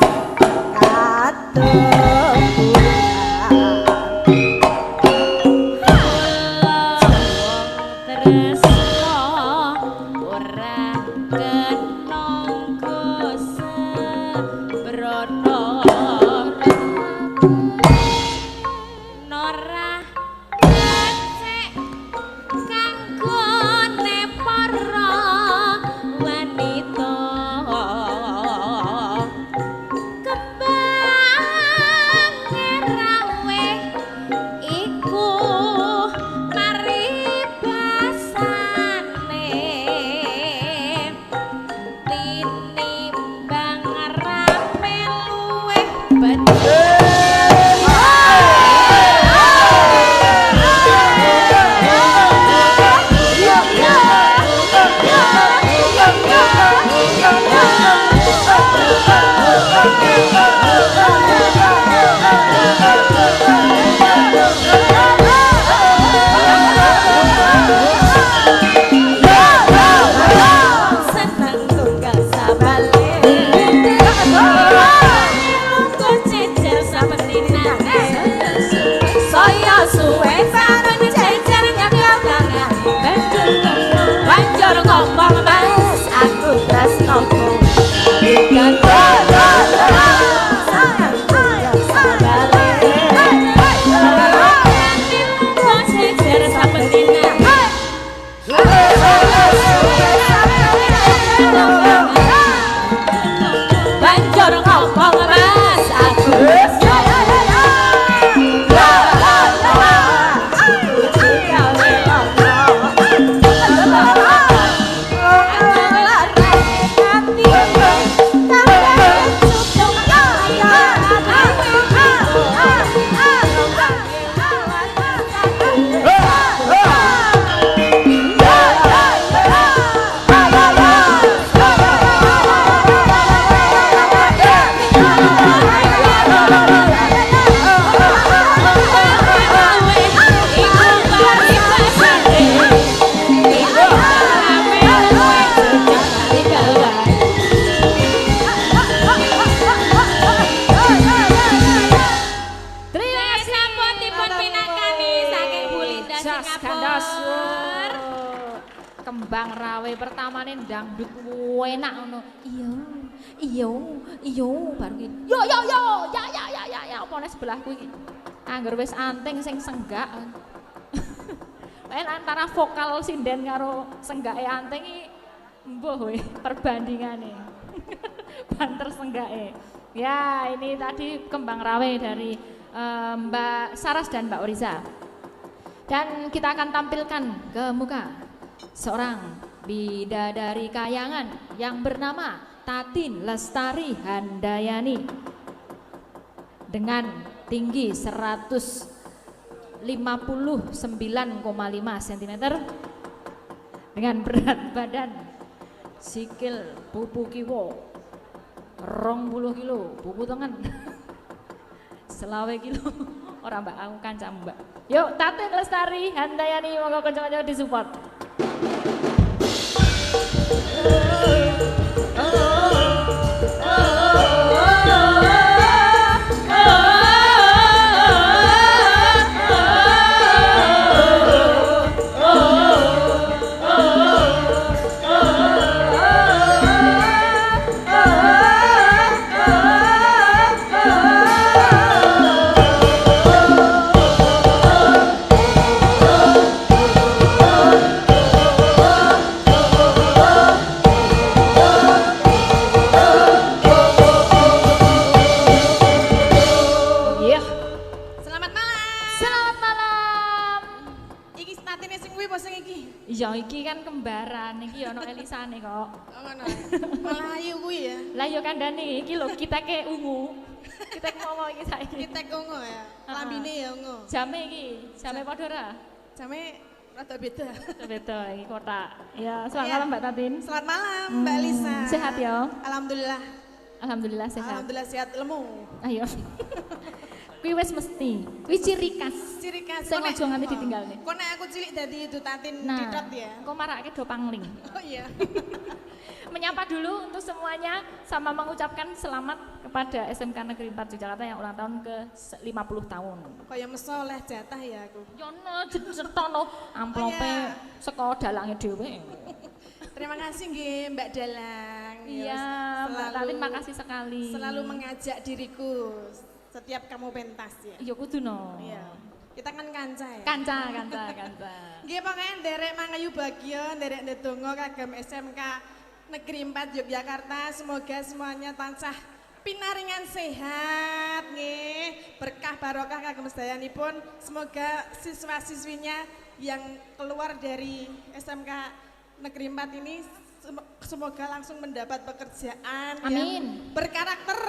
Kembang Rawe pertamane dangdut enak ngono. Iya baru ki. Yo ya apa nek sebelahku iki. Angger wis anteng sing senggak. Antara vokal sinden karo senggake anteng iki mbuh we perbandingane. Banter senggake. Ya, ini tadi Kembang Rawe dari Mbak Saras dan Mbak Oriza. Dan kita akan tampilkan ke muka seorang bidadari kayangan yang bernama Tatin Lestari Handayani dengan tinggi 159,5 cm dengan berat badan sikil pupu kiwo 20 kilo, pupu tangan selawe kilo. Orang mbak aku kancam mbak. Yuk Tatin Lestari Handayani, moga kanca-kanca disupport. Iya iki kan kembaran, iki ono Elisane kok. Oh ngono. Malah ayu kuwi ya. Lah yo kandhane iki lho kiteke ungu. Kitek momo iki saiki. Kitek ungu ya. Lambine ya ungu. Jame iki, jame padha ora? Jame rada beda. Beda iki kotak. Ya, selamat malam Mbak Tatin. Selamat malam Mbak Lisa. Sehat ya? Alhamdulillah. Alhamdulillah sehat. Alhamdulillah sehat lemu. Ayo. Kuwi wis mesti. Kuwi ciri khas. Ciri khas. Sing aja nganti ditinggalne. Kok nek aku cilik dadi dudatin Nah, didot ya. kok marake do pangling. Oh iya. Menyapa dulu untuk semuanya sama mengucapkan selamat kepada SMK Negeri 4 Yogyakarta yang ulang tahun ke 50 tahun. Kaya meso oleh jatah ya aku. Yono cetono amplope Oh, iya. saka dalange dhewe. Terima kasih nggih Mbak Dalang. Iya, Mbak Talin makasih sekali. Selalu mengajak diriku setiap kamu pentas ya. Iya kudu no. Iya. Kita kan kanca ya. Kanca. Nggih pokoke nderek mangayu bahagia, nderek ndedonga kagem SMK Negeri 4 Yogyakarta. Semoga semuanya tansah pinaringan sehat nggih. Berkah barokah kagem sedayanipun. Semoga siswa-siswinya yang keluar dari SMK Negeri 4 ini semoga langsung mendapat pekerjaan Amin. yang berkarakter.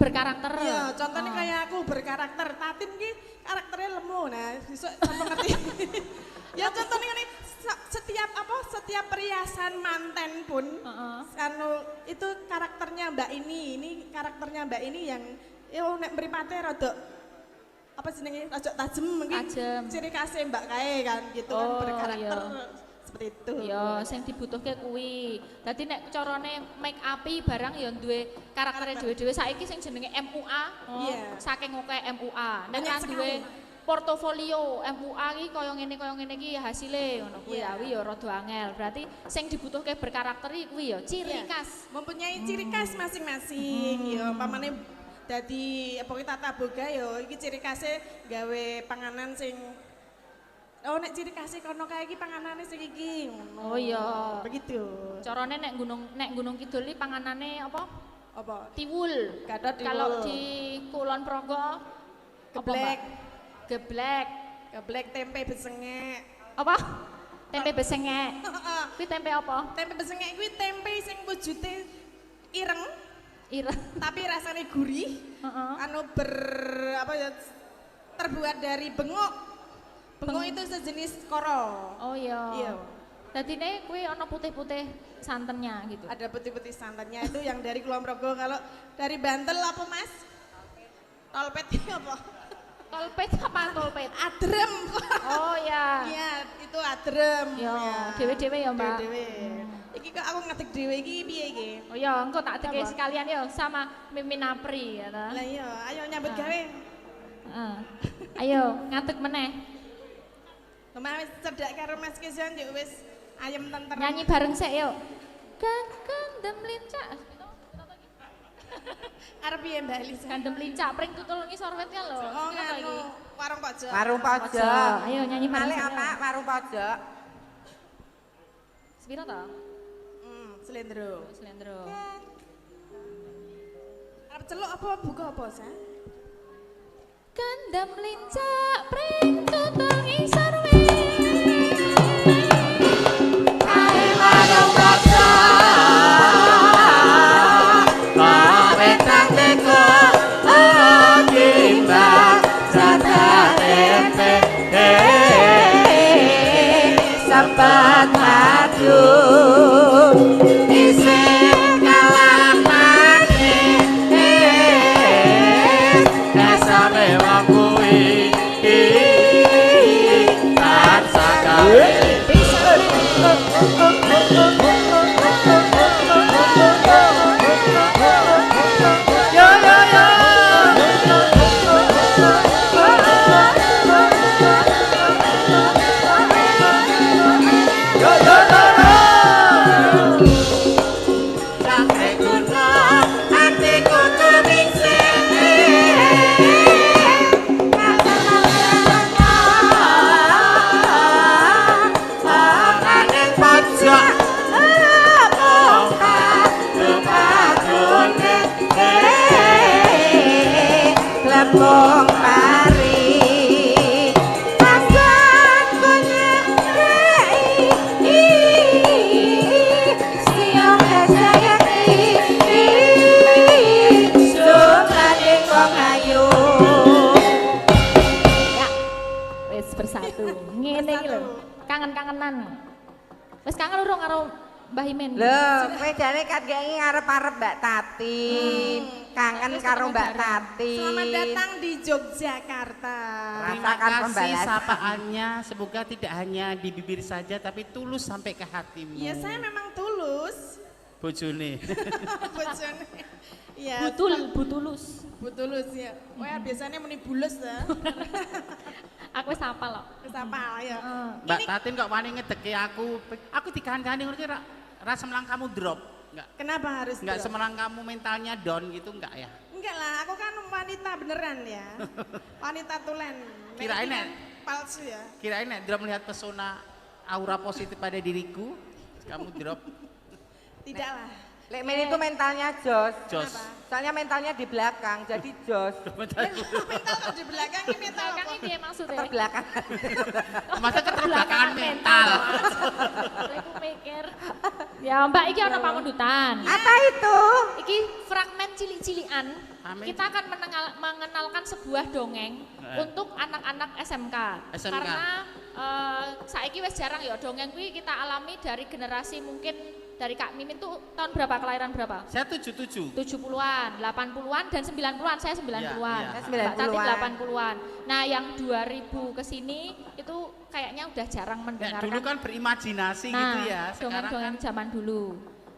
Berkarakter. Iya, contohnya kayak aku berkarakter. Tatin ki karakternya lemu. Nah, besok sampai ngerti. Ya contohnya ini setiap perhiasan manten pun anu itu karakternya Mbak ini karakternya Mbak ini yang nek mripate rada apa jenenge rada tajem mungkin ciri khasnya Mbak kae kan gitu kan berkarakter seperti itu. Ya, sing dibutuhke kuwi. Dadi nek carane make up barang ya duwe karaktere dhewe-dhewe. Saiki sing jenenge MUA, saking akeh MUA. Nek kan duwe portofolio MUA iki kaya ngene iki hasile ngono kuwi ya rada angel. Berarti sing dibutuhke berkarakter kuwi ya ciri khas. Mempunyai ciri khas masing-masing ya pamane dadi apa tata boga ya iki ciri khasnya gawe panganan sing oh nek ciri khasnya kono kae iki panganane sing iki ngono. Oh iya. Begitu. Carane nek Gunung Kidul iki panganane apa? Apa? Tiwul. Gatot tiwul. Kalau di Kulon Progo geblek. Geblek Tempe besengek. apa? Tempe besengek. Kuwi tempe apa? Tempe besengek kuwi tempe sing wujude ireng. Tapi rasanya gurih. Anu terbuat dari bengok. Bengok itu sejenis korol. Oh iya. Dadi nek kuwi ana putih-putih santennya gitu. Ada putih-putih santannya itu yang dari Kulon Progo. Kalau dari Banten apa Mas? Tolpet itu apa? Tolpet apa tolpet? Adrem. Oh ya. Iya, itu adrem. Yo, dewe-dewe ya, Mbak. Dewe. Iki kok aku ngetik dewe iki piye iki? Oh ya, engko tak teke sekalian yo sama Mimin Apri ya ta. Lah iya, ayo nyambut gawe. Ayo, ngadeg meneh. Kemarin wis cedak karo Mas Kisan yo wis ayem tentrem. Nyanyi bareng sik yuk. Kandem lincak. Arep piye Mbak Elisa? Kandem lincak pring tutul ngisor wit ya lho. Oh nganu warung pojok. Warung pojok. Ayo nyanyi bareng. Malih apa warung pojok? Sepiro to? Slendro. Arep celuk apa buka apa, Sa? Kandem lincak pring tutul ngisor wit. Ae warung pojok. Sempat maju isih kalah nangis esane wong kuwi tansah gawe Lembong pari pasan kunyai siang esaya sukane wong ayu Ya, wis bersatu. Ngene iki lho. Kangen-kangenan. Wis kangen urung karo Mbah Imin. Lho, kowe jane kat gek ngarep-arep Mbak Tati. Kangen karo Mbak Tati. Selamat datang di Yogyakarta. Terima Rasakan kasih pembalasan. sapaannya, semoga tidak hanya di bibir saja tapi tulus sampai ke hatimu. Ya saya memang tulus. Bojone. Bojone. Iya. Butulus. Butulus ya. Oh ya biasanya muni bulus ya. Aku wis hafal loh. Wis apa ya. Mbak Tatin kok wani ngedeki aku dikandani ngono ki ra semelang kamu drop. Kenapa harus Enggak drop? semelang kamu mentalnya down gitu enggak ya? Enggak lah, aku kan wanita beneran ya. Wanita tulen. Kirain Nek, nek palsu ya. kirain nek drop melihat pesona aura positif pada diriku, kamu drop. Tidak lah. Lek men itu mentalnya jos. Jos. Soalnya mentalnya di belakang, jadi jos. Mental kok di belakang ini mental Belakang apa? ini dia maksudnya. Terbelakang. Masa keterbelakangan mental. Aku mikir. Ya Mbak, iki ana pamundutan. Apa itu? Iki fragmen cilik-cilikan. Amin. Kita akan mengenalkan sebuah dongeng untuk anak-anak SMK. SMK. Karena saiki wis jarang ya dongeng kuwi kita alami dari generasi mungkin dari Kak Mimin tuh tahun berapa, kelahiran berapa? Saya 77. 70-an, 80-an dan 90-an. Saya 90-an. Iya. Saya Mbak Tati 90-an. 80-an. Nah, yang 2000 ke sini itu kayaknya udah jarang Ya, mendengarkan. dulu kan berimajinasi gitu Nah, ya. Sekarang dongeng-dongeng kan zaman dulu.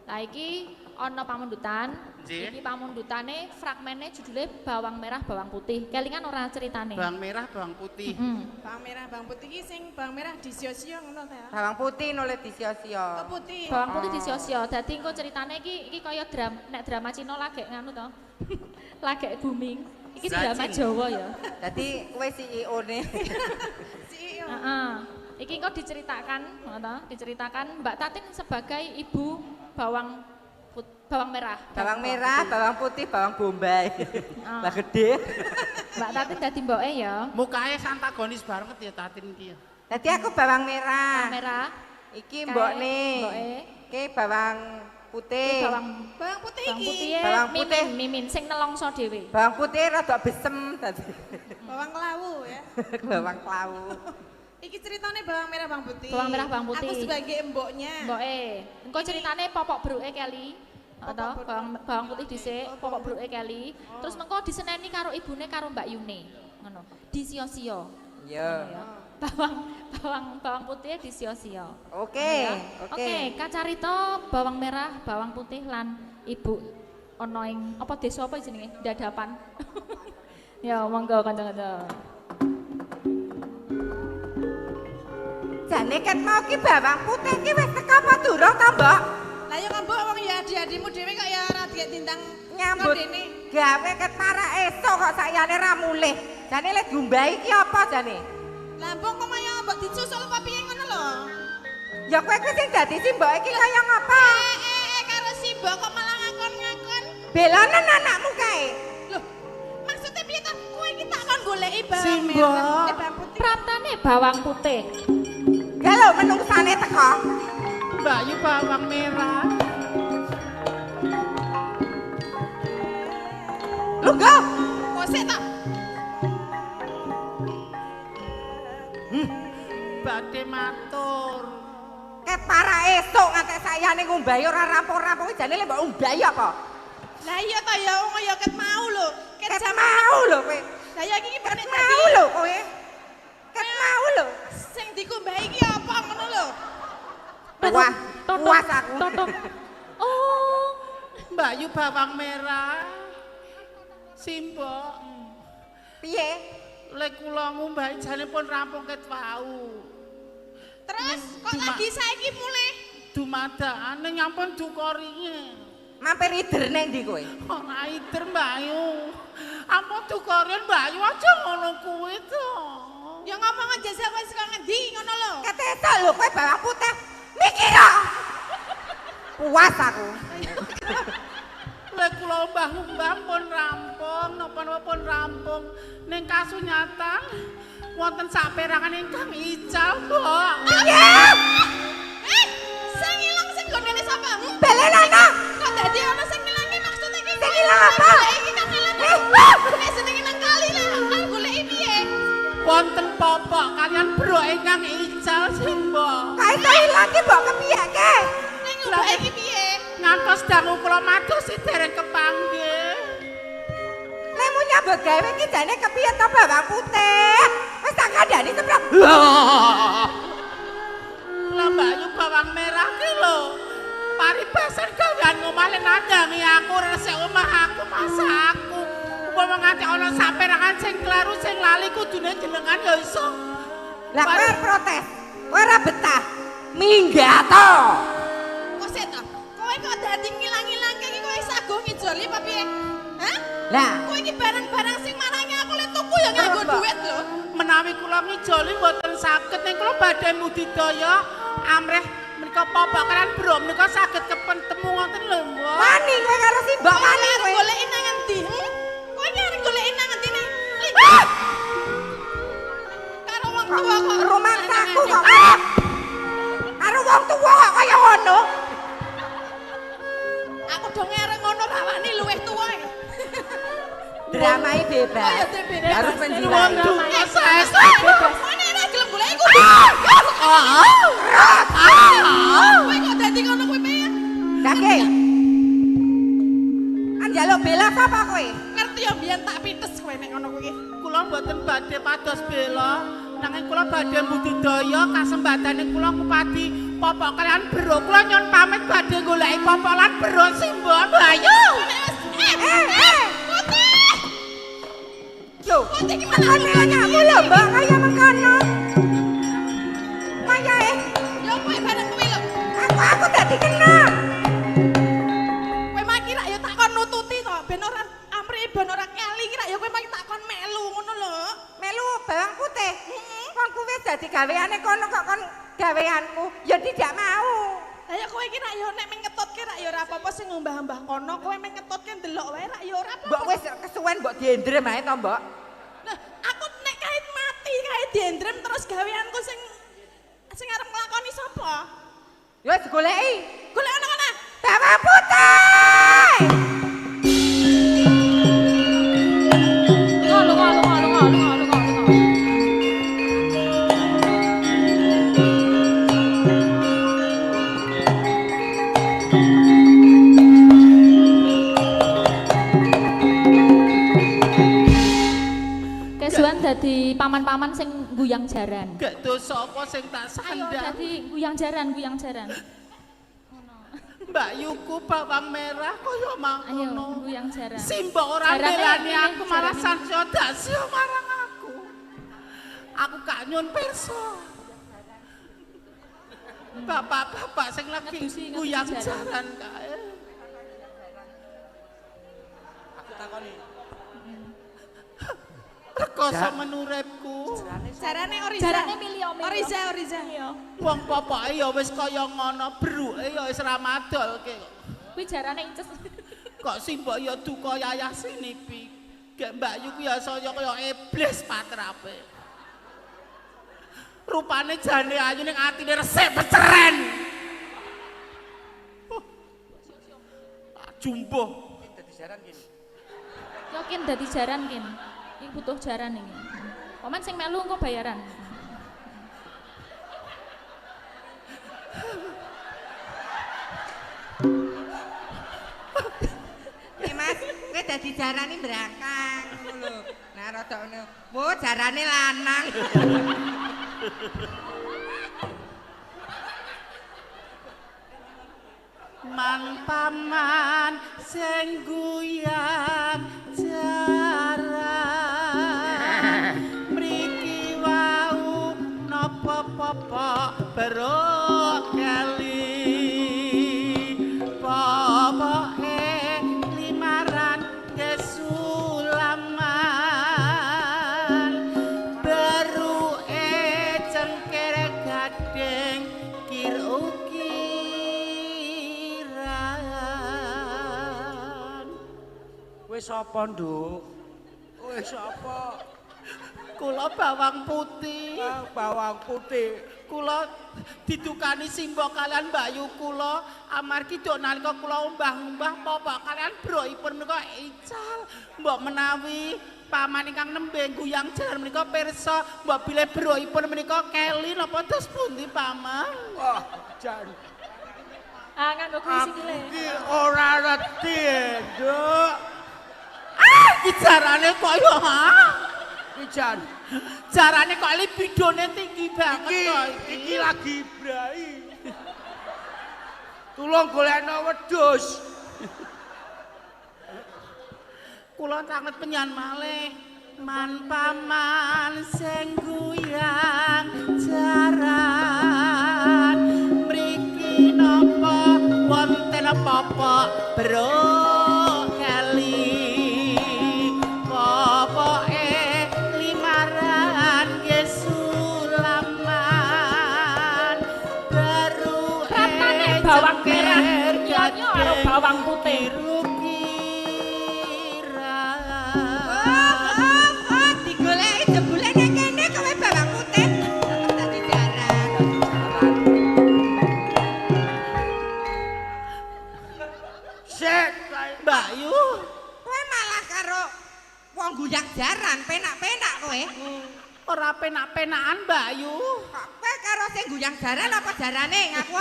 Nah, iki ono pamundutan. Nggih. Iki pamundutane fragmennya judulnya bawang merah, bawang putih. Kelingan ora ceritane. bawang merah, bawang putih. Bawang merah, bawang putih iki sing bawang merah disio-sio ngono ta. Bawang putih nulis di sio-sio. Oh, putih. Bawang putih disio-sio. Dadi engko ceritane iki kaya nek drama Cina lagi nganu to. Lagi booming. Iki Zacin. drama Jawa ya. Jadi kowe CEO ne. Si Heeh. Iki kok diceritakan, ngono to? Diceritakan Mbak Tatin sebagai ibu bawang merah. Bawang merah, bawang putih, bawang bombay. Lah gede. Mbak Tatin dadi mboke ya. Mukanya antagonis banget ya Tatin iki ya. Jadi aku bawang Bawang merah. merah. Iki mbok Kae nih. mboke. Iki bawang putih. Bawang putih bawang iki. putih. Bawang putih. Mimin sing nelongso dhewe. Bawang putih rada besem tadi. Bawang lawu ya. Bawang klawu. Iki ceritanya bawang merah, bawang putih. Bawang merah, bawang putih. Aku sebagai emboknya. Mboke. Engko ceritane popok bruke Kelly. Atau bawang putih dhisik, popok bruke Kelly. Terus mengko diseneni karo ibune karo Mbak Yune. Ngono. Disio-sio. Iya. Ya. Bawang putih disio-sio. Oke, Oke, kacarita bawang merah, bawang putih lan ibu ana ing apa desa apa jenenge? Dadapan. Ya, monggo kanca-kanca. Jane ket mau ki bawang putih ki wis teko apa durung ta, Mbok? Lah ya mbok wong ya adik-adikmu dhewe kok ya ora diet tindang Nyambut ngene. gawe ket para esuk kok sayane ra mulih. Jane lek diumbahi ki apa jane? Lah mbok kok kaya mbok disusul apa piye ngono lho. Ya kowe ki sing dadi simbok iki kaya ngapa? Karo si mbok kok malah ngakon-ngakon. Belonen anakmu kae. Loh, maksudnya piye to? Kowe iki tak kon goleki bawang Si merah, mbok. bawang putih. Praptane bawang putih. Kalau menungsane teko. Mbak Yu bawang merah. Lungguh. Kok sik tak? Badhe matur. Ket para esuk ngantek sayane ngumbahi ora rampung-rampung jane lek mbok umbahi apa? Lah iya ta ya wong ya ket mau lho. Ket Ket sama mau lho kowe. Lah ya iki Ket bener mau lho kowe. Ket mau lho. sing dikumbahi iki apa ngono lho. Wah, puas aku. Totok. Oh, Mbak Yu bawang merah. Simbok. Piye? Lek kula ngumbahi jane pun rampung ket wau. Terus kok Cuma- lagi saiki mulih? Dumadakane nyampun dukoringe. Mampir ider neng ndi kowe? Ora ider Mbak Yu. Ampun dukorin Mbak Yu aja ngono kuwi to. Ya ngomong aja sik wis kok ngendi ngono lho. Ket esuk lho kowe bawang putih. Mikir kok. Puas aku. Lek kula mbah-mbah pun rampung, napa-napa pun rampung. Ning kasunyatan wonten saperangan ingkang ical, Mbok. Sing ilang sing gondone sapa? Belenana. Kok dadi ana sing ilangi maksudnya iki? Sing ilang apa? Iki kan ilang. Nek seneng ilang kali lah, kok goleki piye? Wonten popok kalian bro ingkang ical sih, Mbok. Kae to ilang ki mbok kepiyake? Ning Lah iki piye? Ngantos dangu kula madosi dereng kepanggih. Lemu nyambut gawe iki jane kepiye to bawang putih? Wis tak kandhani semprot. Lah Mbak Yu bawang merah ki lho. Paribasan gawean ngomale nandangi aku resik omah aku masak aku. Umpama nganti ana saperangan sing kleru sing lali kudune jenengan ya iso. Lah kowe protes. Kowe ora betah. Minggat to. Kok sik to? Kowe kok dadi ngilang-ilangke iki kowe sago ngijoli apa piye? Hah? Lah, Kowe iki barang-barang sing marangi aku le tuku ya nganggo Mbak. duit lho. Menawi kula ngijoli mboten saged ning kula badhe budidaya amrih menika popok kan bro menika saged kepentemu wonten lho Mbak. wani kowe karo si Mbak wani kowe. Goleki nang endi? Kowe iki arep goleki nang endi nih? Karo wong tuwa kok Rumangsaku kok. Karo wong tuwa kok kaya ngono. aku dong ngereng ngono rawani luwih tuwa iki. Dramai bebas. Oh, ya, bebas. Harus Nuwun menjiwai. donga saestu. Mana ora gelem goleki ku. Kowe kok dadi ngono kowe piye? Dake. Anjaluk bela sapa kowe? Ngerti ya mbiyen tak pites kowe nek ngono kuwi. Kula mboten badhe pados bela nanging kula badhe budidaya kasembadane kula ngupadi popok kalian bro kula nyon pamit badhe goleki popok lan bro Simba Bayu. Yo, Putih gimana? kan anakmu lho Mbak kaya mengkono. Mayae, Ya kowe bareng kuwi lho. aku dadi kena. Kowe maki rak ya takon nututi to, ben ora amri ben ora keli ki rak ya kowe maki takon melu ngono lho. Melu bawang putih. Kon kuwi wis dadi gaweane kono kok kon gaweanku. Ya tidak mau. Lah ya kowe iki rak ya nek meng ngetutke rak ya ora apa-apa sing ngombah-ombah kono, kowe meng ngetutke ndelok wae rak ya ora apa-apa. Mbok wis kesuwen mbok diendrem ae to, Mbok. Nah, aku nek kait mati kait diendrem terus gaweanku sing arep nglakoni sapa? Ya wis goleki. Golek ana kana. Bawang putih. Lunga. Kesuwen dadi paman-paman sing guyang jaran. Gak dosa apa sing tak Ayo sandang. dadi guyang jaran. Mbak Yuku bawang merah kaya Ayo mangkono. guyang jaran. Simba ora Jarane belani ini, aku malah jarane. sansya dasya marang aku. Aku gak nyun pirsa. Bapak-bapak sing lagi Ngedusi guyang jaran. jaran kae. Rekoso menuripku. Jarane Oriza. Jarane Milio. Oriza. Wong popoke ya wis kaya ngono, bruke ya wis ra madolke kok. Kuwi jarane inces. Kok Simba ya duka yayah sinipi. Gek Mbak Yu ya saya kaya iblis patrape. Rupane jane ayu ning atine resik beceren. Jumbo. Yo kin dadi jaran kin. Iki butuh jaran iki. Paman sing melu engko bayaran. Mas, kowe dadi jarane brangkang ngono lho. Nah, rada ngono. Wo, jarane lanang. Man paman sing guyang jaran. Mriki wau napa-papa berokali. Popoke limaran kesulaman. Beruke cengkere gading kir-ukiran. Wis sapa, Nduk? Wis sapa? Kula bawang putih. Bawang putih. Kula didukani Simba kalian Mbak Yu kula amargi dok nalika kula umbah-umbah popok kalian broipun menika ical. Mbok menawi paman ingkang nembe guyang jaran menika pirsa, mbok bilih broipun menika keli napa dos pundi paman? Wah, jan. Ah, nganggo kuwi sikile. Iki ora ngerti, Nduk. Iki jarane kok yo ha? Iki jan. Jarane kok libidone tinggi banget kok Iki lagi brai. Tulung golekno wedhus. Kula sanget penyan malih. Man paman sing guyang jaran mriki napa wonten apa bro kali popoke limaran nggih sulaman baru Ratane bawang merah nyanyo karo bawang putih. Digoleki jebule nang kene kowe bawang putih. Dadi jaran. Sik, Mbak Yu, Kowe malah karo wong guyang jaran, penak-penak kowe. ora penak-penakan Mbak Yu. Kok kowe karo sing guyang jaran apa jarane ngaku?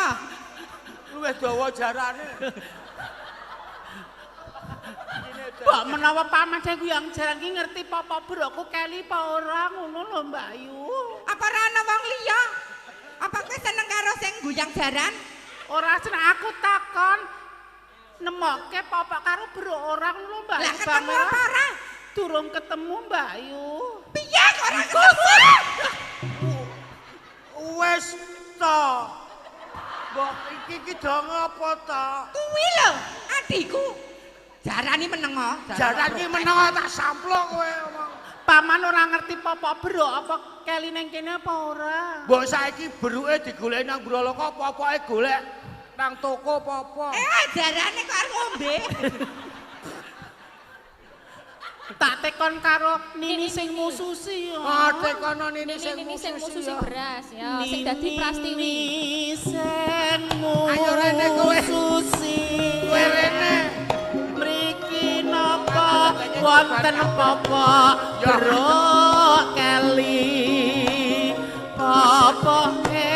luwih dawa jarane. Mbak menawa paman sing guyang jaran ki ngerti apa broku keli apa ora ngono lho Mbak Yu. Apa ora ana wong liya? Apa kowe seneng karo sing guyang jaran? Ora seneng aku takon nemokke apa karo bro orang lho Mbak. Lah ketemu apa ora? Durung ketemu Mbak Yu. Piye kok ora ketemu? Wes to. Mbok iki do ngopo to? Kuwi lho, adikku. Jarani menengo. Jaran iki meneng tak samplok kowe omong. Paman ora ngerti apa bro apa keli ning kene apa ora. Mbok saiki beruke digoleki nang Broloko apa-apake golek nang toko apa-apa. Jarane kok arep ngombe. Tak tekon karo Nini sing mususi ya. Tekono Nini Ini sing mususi ya. beras ya, sing dadi prastiwi. Nini sing Ayo rene kowe. mususi. Kowe rene. Mriki napa wonten apa bro keli popoke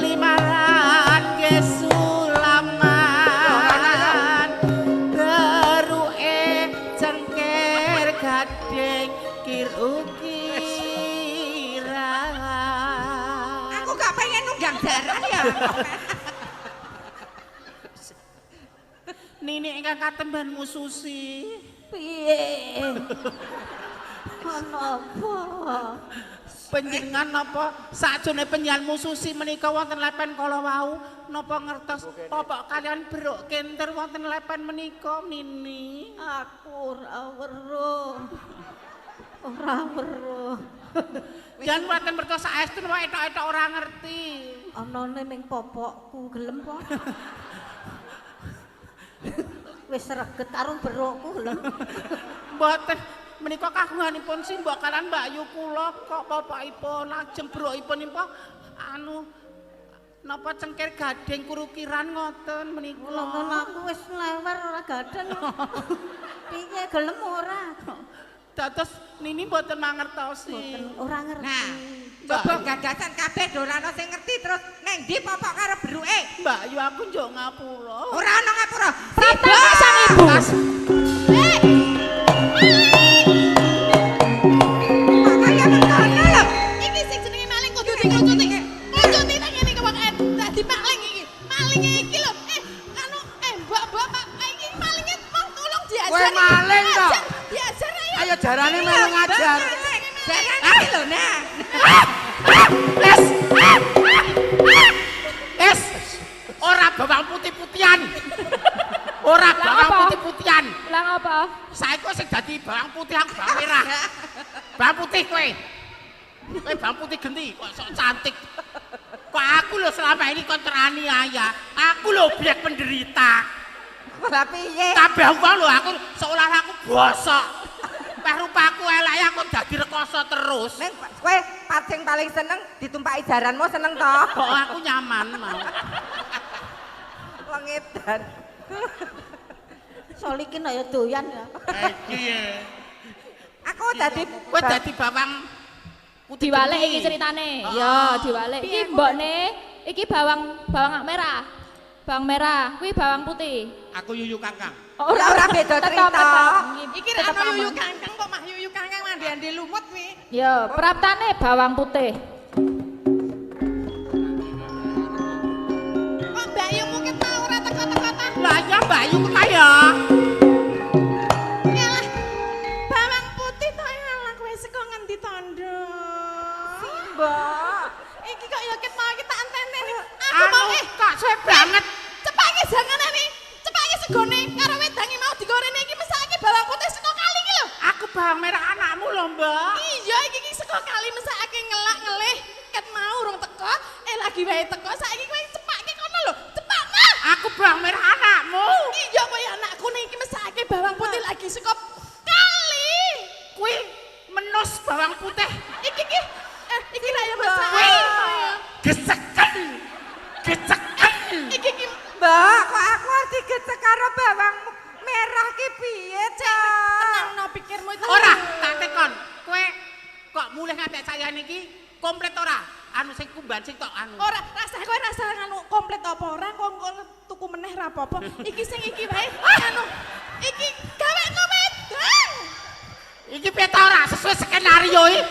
limaran nggih sulaman beruke cengker gading kirukirang. Aku gak pengen nunggang jaran ya. Nini ingkang katemban mususi. Piye? Ana apa? Panjenengan napa sakjane penyan mususi menika wonten lepen kala wau napa ngertos popok kalian beruk kenter wonten lepen menika Nini? Aku ora weruh. Ora weruh. Jan wonten mertos saestu napa etok-etok ora ngerti. Anane ming popokku gelem po. Wis reget karo berukku gelem. Mboten menika kagunganipun simbok kalian Mbak Yu kula kok popokipun lajeng brukipun napa anu napa cengkir gading kurukiran ngoten menika. Ngono aku wis lewer ora gadeng. Piye gelem ora? Dados Nini mboten mangertosi. Ora ngerti. Nah, coba gagasan kabeh do ora ana sing ngerti terus neng ndi popok karo beruke. Mbak Yu aku njuk ngapura. Ora ana ngapura. Pratamu sang ibu. Kaya mengkono lho. Iki sing jenenge maling kudu diklucuti. Klucuti nang ngene kok dadi maling iki. Malinge iki lho. Mbok-mbok iki malinge mong tulung diajar. Kowe maling to? Diajar ayo. Ayo jarane melu ngajar. Jarane iki lho nah. Es ora bawang putih-putihan. Ora bawang apa? putih-putihan. Lah ngapa? Saiki kok sing dadi bawang putih aku bawang merah. Bawang putih kowe. Kowe bawang putih genti kok sok cantik. Kok aku lho selama ini kon teraniaya. Aku lho obyek penderita. Ora piye? Kabeh wong lho aku seolah aku bosok. Peh rupaku elek aku dadi rekoso terus. Neng kowe sing paling seneng ditumpaki jaranmu seneng to? Kok aku nyaman mau. Lengedan. Solikin ya doyan ya. Iki Aku dadi Kowe dadi bawang putih Diwalik genti. iki ceritane. Ya, diwalik. Iki mbokne iki bawang merah. Bawang merah, kuwi bawang putih. Aku yuyu kangkang. Ora beda cerita. Iki ra ono yuyu kangkang kok mah yuyu kangkang mandi-andi lumut kuwi. Ya, praptane bawang putih. Kok Mbak Yu mungkin mau ora teko-teko ta? Lah ya Mbak Yu kaya. Yalah. Bawang putih to yalah kowe saka ngendi tondo? Mbak. Iki kok ya ket mau kita antene. Aku Anu mau kok suwe banget. cepake jangane nih. Cepake segone karo wedange mau digorene iki mesake bawang putih saka kali iki lho. Aku bawang merah anakmu lho, Mbak. Iya iki saka kali mesake ngelak-ngelih ket mau urung teko, lagi wae teko saiki kowe cepake kono lho. Cepakno. Aku bawang merah anakmu. Iya kowe anakku nih iki mesake bawang putih lagi saka kali. Kuwi menus bawang putih. Iki ra ya masak. Geseken. Geseken. Iki Mbak, kok aku harus digecek karo bawang merah ki piye, Cak? tenangno pikirmu itu. Ora, tak tekon. Kowe kok mulih ngantek saya niki komplit ora? Anu sing kumban sing tok anu. Ora, kowe rasa anu komplit apa ora kok tuku meneh ra apa-apa. Iki sing iki wae anu. Iki gawekno wedang. Iki peta ora sesuai skenario iki.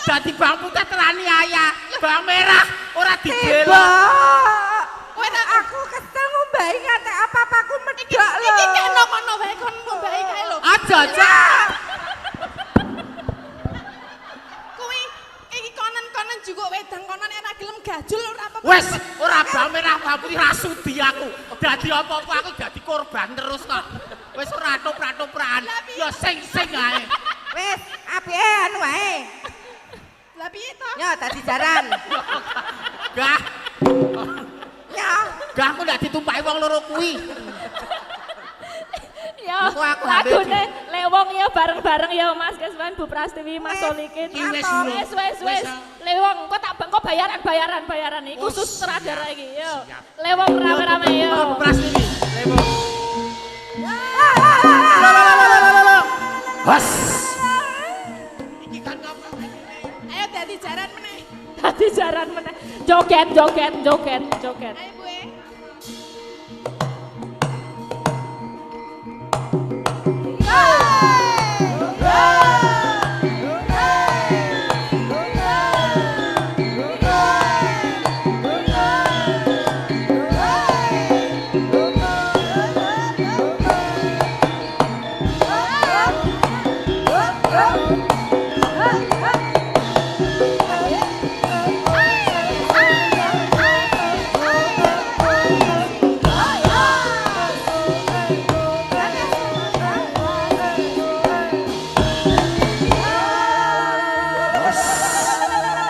Dadi bawang putih terani ayah, bawang merah ora dibela. Mbak. Kowe Aku kesel ngombahi ngantek apa-apaku medhok lho. iki kena kono wae kon ngombahi kae lho. Aja, Cak. Kuwi iki konon-konon juga wedang konon ora gelem gajul ora apa-apa. Wes, ora bawang merah bawang putih ra sudi aku. Dadi apa-apa aku dadi korban terus kok. Wes ora toprak-toprakan. Ya sing-sing ae. Wis, apike anu wae. Lah piye to? Ya dadi jaran. Gah, Ya. gah aku ndak ditumpaki wong loro kuwi. Ya, Kok aku ambil lagune lewong ya bareng-bareng ya Mas Keswan Bu Prastiwi Mas Solikin. Ki wis, Wes. Lewong kok tak kok bayaran iki khusus sutradara iki. Yo. Lewong rame-rame yo. Oh, Prastiwi. Lewong. Hos. Iki kan apa? Ayo dadi jaran meneh. Dadi jaran meneh. Joget. Ayo buwe.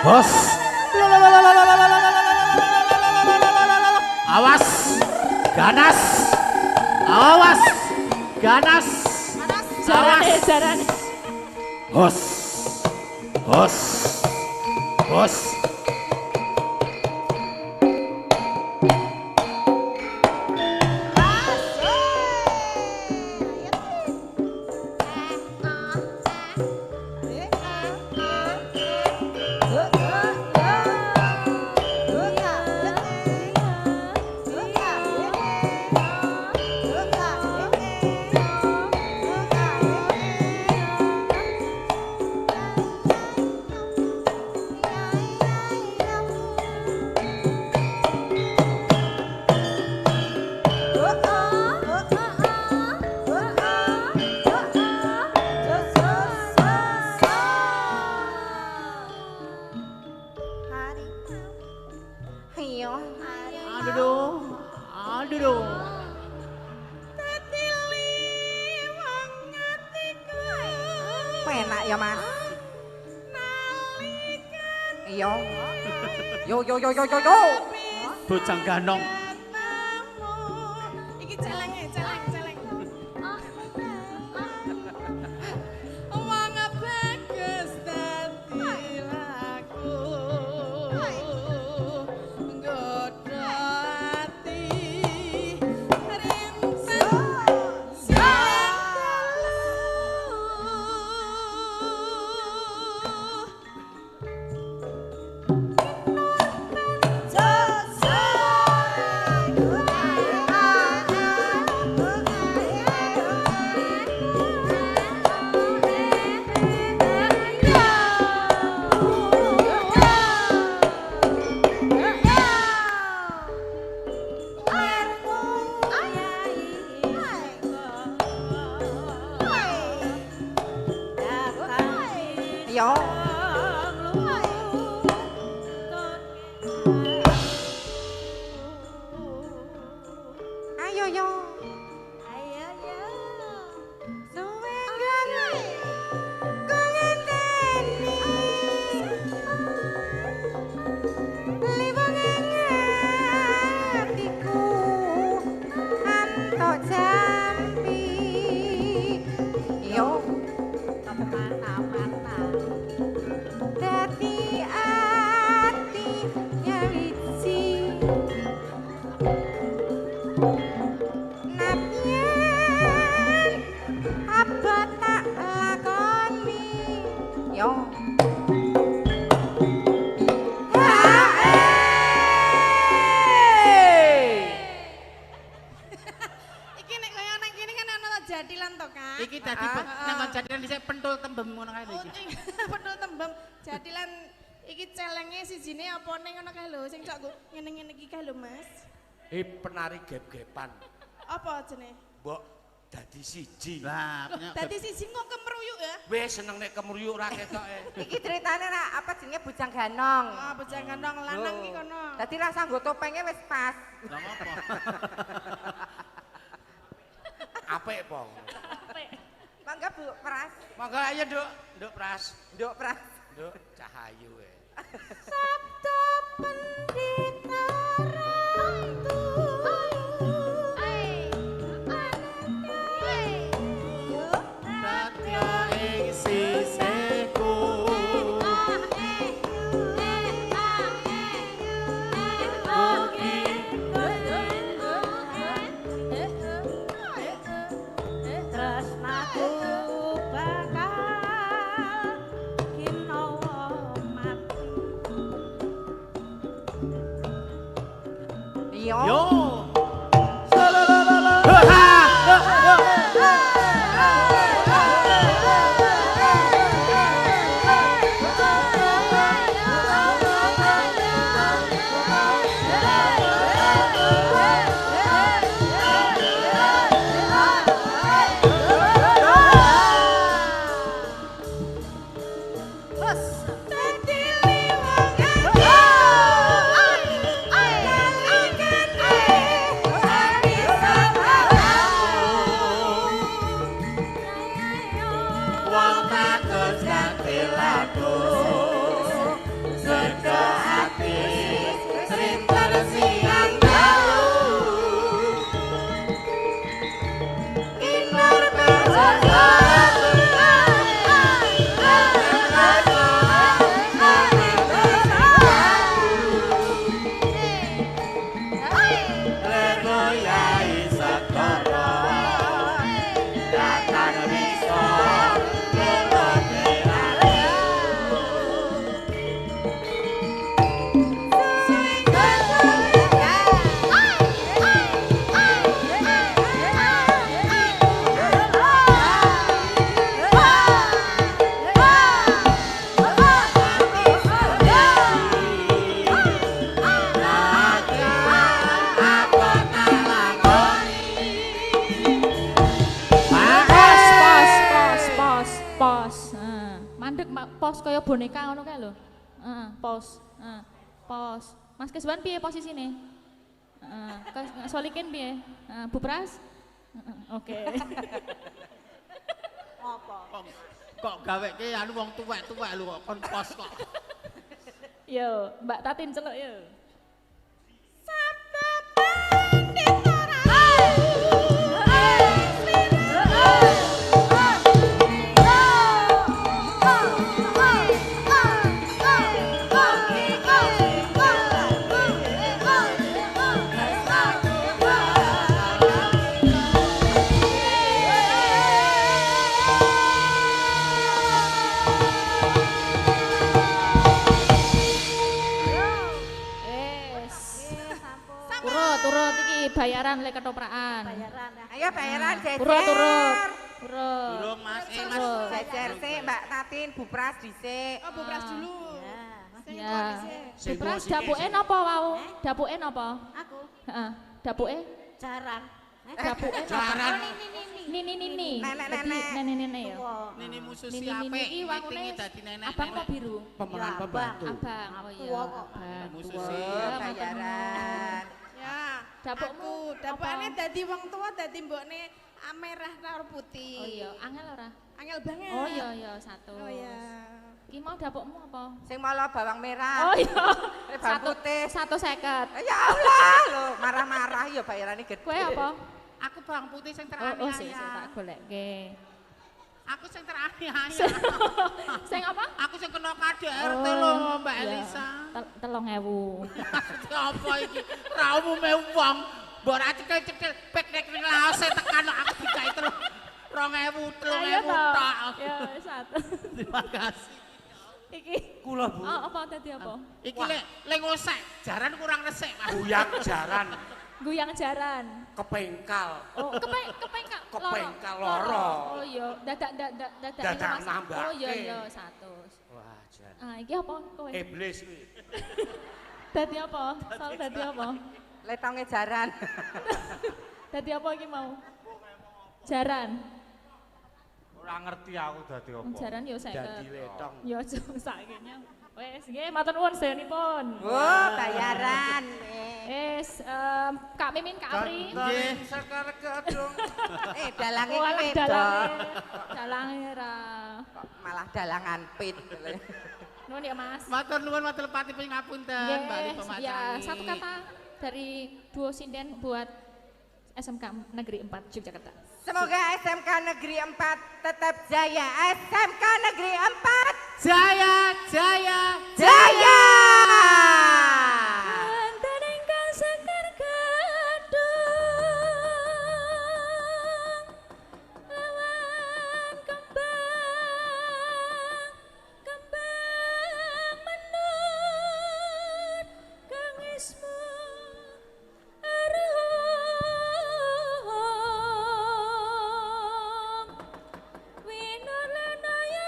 Bos. Awas. Ganas. Awas. Ganas. Jarane. Bos. Bos. Bos. Aduh. Penak ya, Mas. Iya. Yo. Bojang ganong. Iki celeng. Wong bagus dadi laku. Nggodho ati rinsen Yo. Ayo yo. Ayo yo. Suwengan kongenteni. Liwangan atiku antok jampi. Yo. Mantap. Dadi ati nyawiji. Napyen apa tak lakoni. Yo. Iki nek kaya nang kene kan ana jadilan to, Kak. Iki dadi nang jadilan dhisik pentul tembem ngono kae lho iki. Betul tembem jadilan iki celenge sijine apa ning ngono kae lho sing cok ngene-ngene iki kae lho, Mas. Penari gep-gepan. Apa jenenge? Mbok dadi siji. Lah, Dadi siji kok kemruyuk ya? Wis seneng nek kemruyuk ra ketoke. Iki ceritane ra apa jenenge bujang ganong. Ah, bejang kandang lanang iki kono. Dadi rasa nggo topenge wis pas. Lah ngopo? Apik po. Mangga Bu Pras, Monggo ayo, Nduk. Nduk Pras. Nduk Pras. Nduk Cahayu e. Sabda pendeta rantu. Satya ing sisihku. Tresnaku bakal kinawa mati. Yo. Yo. Wong bagus ganti laku. Sedo ati srinter siang dalu. Kinar pos kaya boneka ngono kae lho. Pos. Pos. Mas Keswan piye posisine? Solikin piye? Bu Pras? Oke. Apa? Kok gaweke anu wong tuwek-tuwek lho kok kon pos kok. Yo, Mbak Tatin celuk yo. Turut iki bayaran lek ketoprakan. Bayaran ya. Ayo bayaran jejer. Turut. Durung Mas, Mas. Jejer sih Mbak Tatin, Bu Pras dhisik. Oh, Bu Pras dulu. Ya, Mas. Sing Ya. dhisik. Bu Pras dapuke napa wau? Dapuke napa? Aku Heeh. Dapuke? jarang. Dapuke Jaran. Ini. Nini. Nenek-nenek. Nenek ya. Nini musuh Nini siapa? iki wangune dadi nenek. abang kok biru? Pemeran pembantu. Abang, oh iya. Tua kok. Abang. Musuh Tua. sih. Matur Ya, Dapukmu dapukane apa? dadi wong tua dadi mbokne merah karo putih. Oh iya, angel ora? Angel banget. Oh iya, satu. Oh iya. Ki mau dapukmu apa? Sing malah bawang merah. Oh iya. Bawang putih. 150. Ya Allah, lho, marah-marah ya bayarane gede. Kowe apa? Aku bawang putih sing Oh, teraniaya. tak goleke. Aku sing teraniaya. Sing apa? Aku sing kena KDRT lho, Mbak iya. Elisa. 3.000. Apa iki? Ra umume wong. Mbok ra cekel-cekel piknik ning laose tekan aku dikai terus 2.000 tok. Ya, satu. Terima kasih. Iki. Kula Bu. Oh, apa tadi apa? Iki lek ngosek, jaran kurang resik, Mas. Buyang jaran Guyang jaran. kepengkal. Oh, kepengkal. Kepengkal loro. Oh iya, dadak Dadak Mas. nambahke. Oh iya, 100. Wah, jan. Ah, iki apa kowe? Iblis kuwi. Dadi apa? Soal dadi apa? Letonge jaran. Dadi apa iki mau? Jaran. Ora ngerti aku dadi apa. Jaran yo saya. Dadi letong. Yo sakene. Wes, nggih matur nuwun sedanipun. Oh, bayaran. Wes, Kak Mimin, Kak Apri. Nggih, sekar gedung. Dalange Walah pit. dalange ra. Malah dalangan pit. Nuwun ya, Mas. Matur nuwun matur pati pangapunten, Bali Yes, Pemacangi. ya, satu kata dari duo sinden buat SMK Negeri 4 Yogyakarta. Semoga SMK Negeri 4 tetap jaya. SMK Negeri 4 Jaya, jaya, jaya. Antenengkang sekar gadung lawan kembang menur kang ismu aruh winur lenaya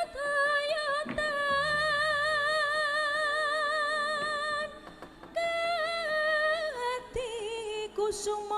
kayatan kati kusung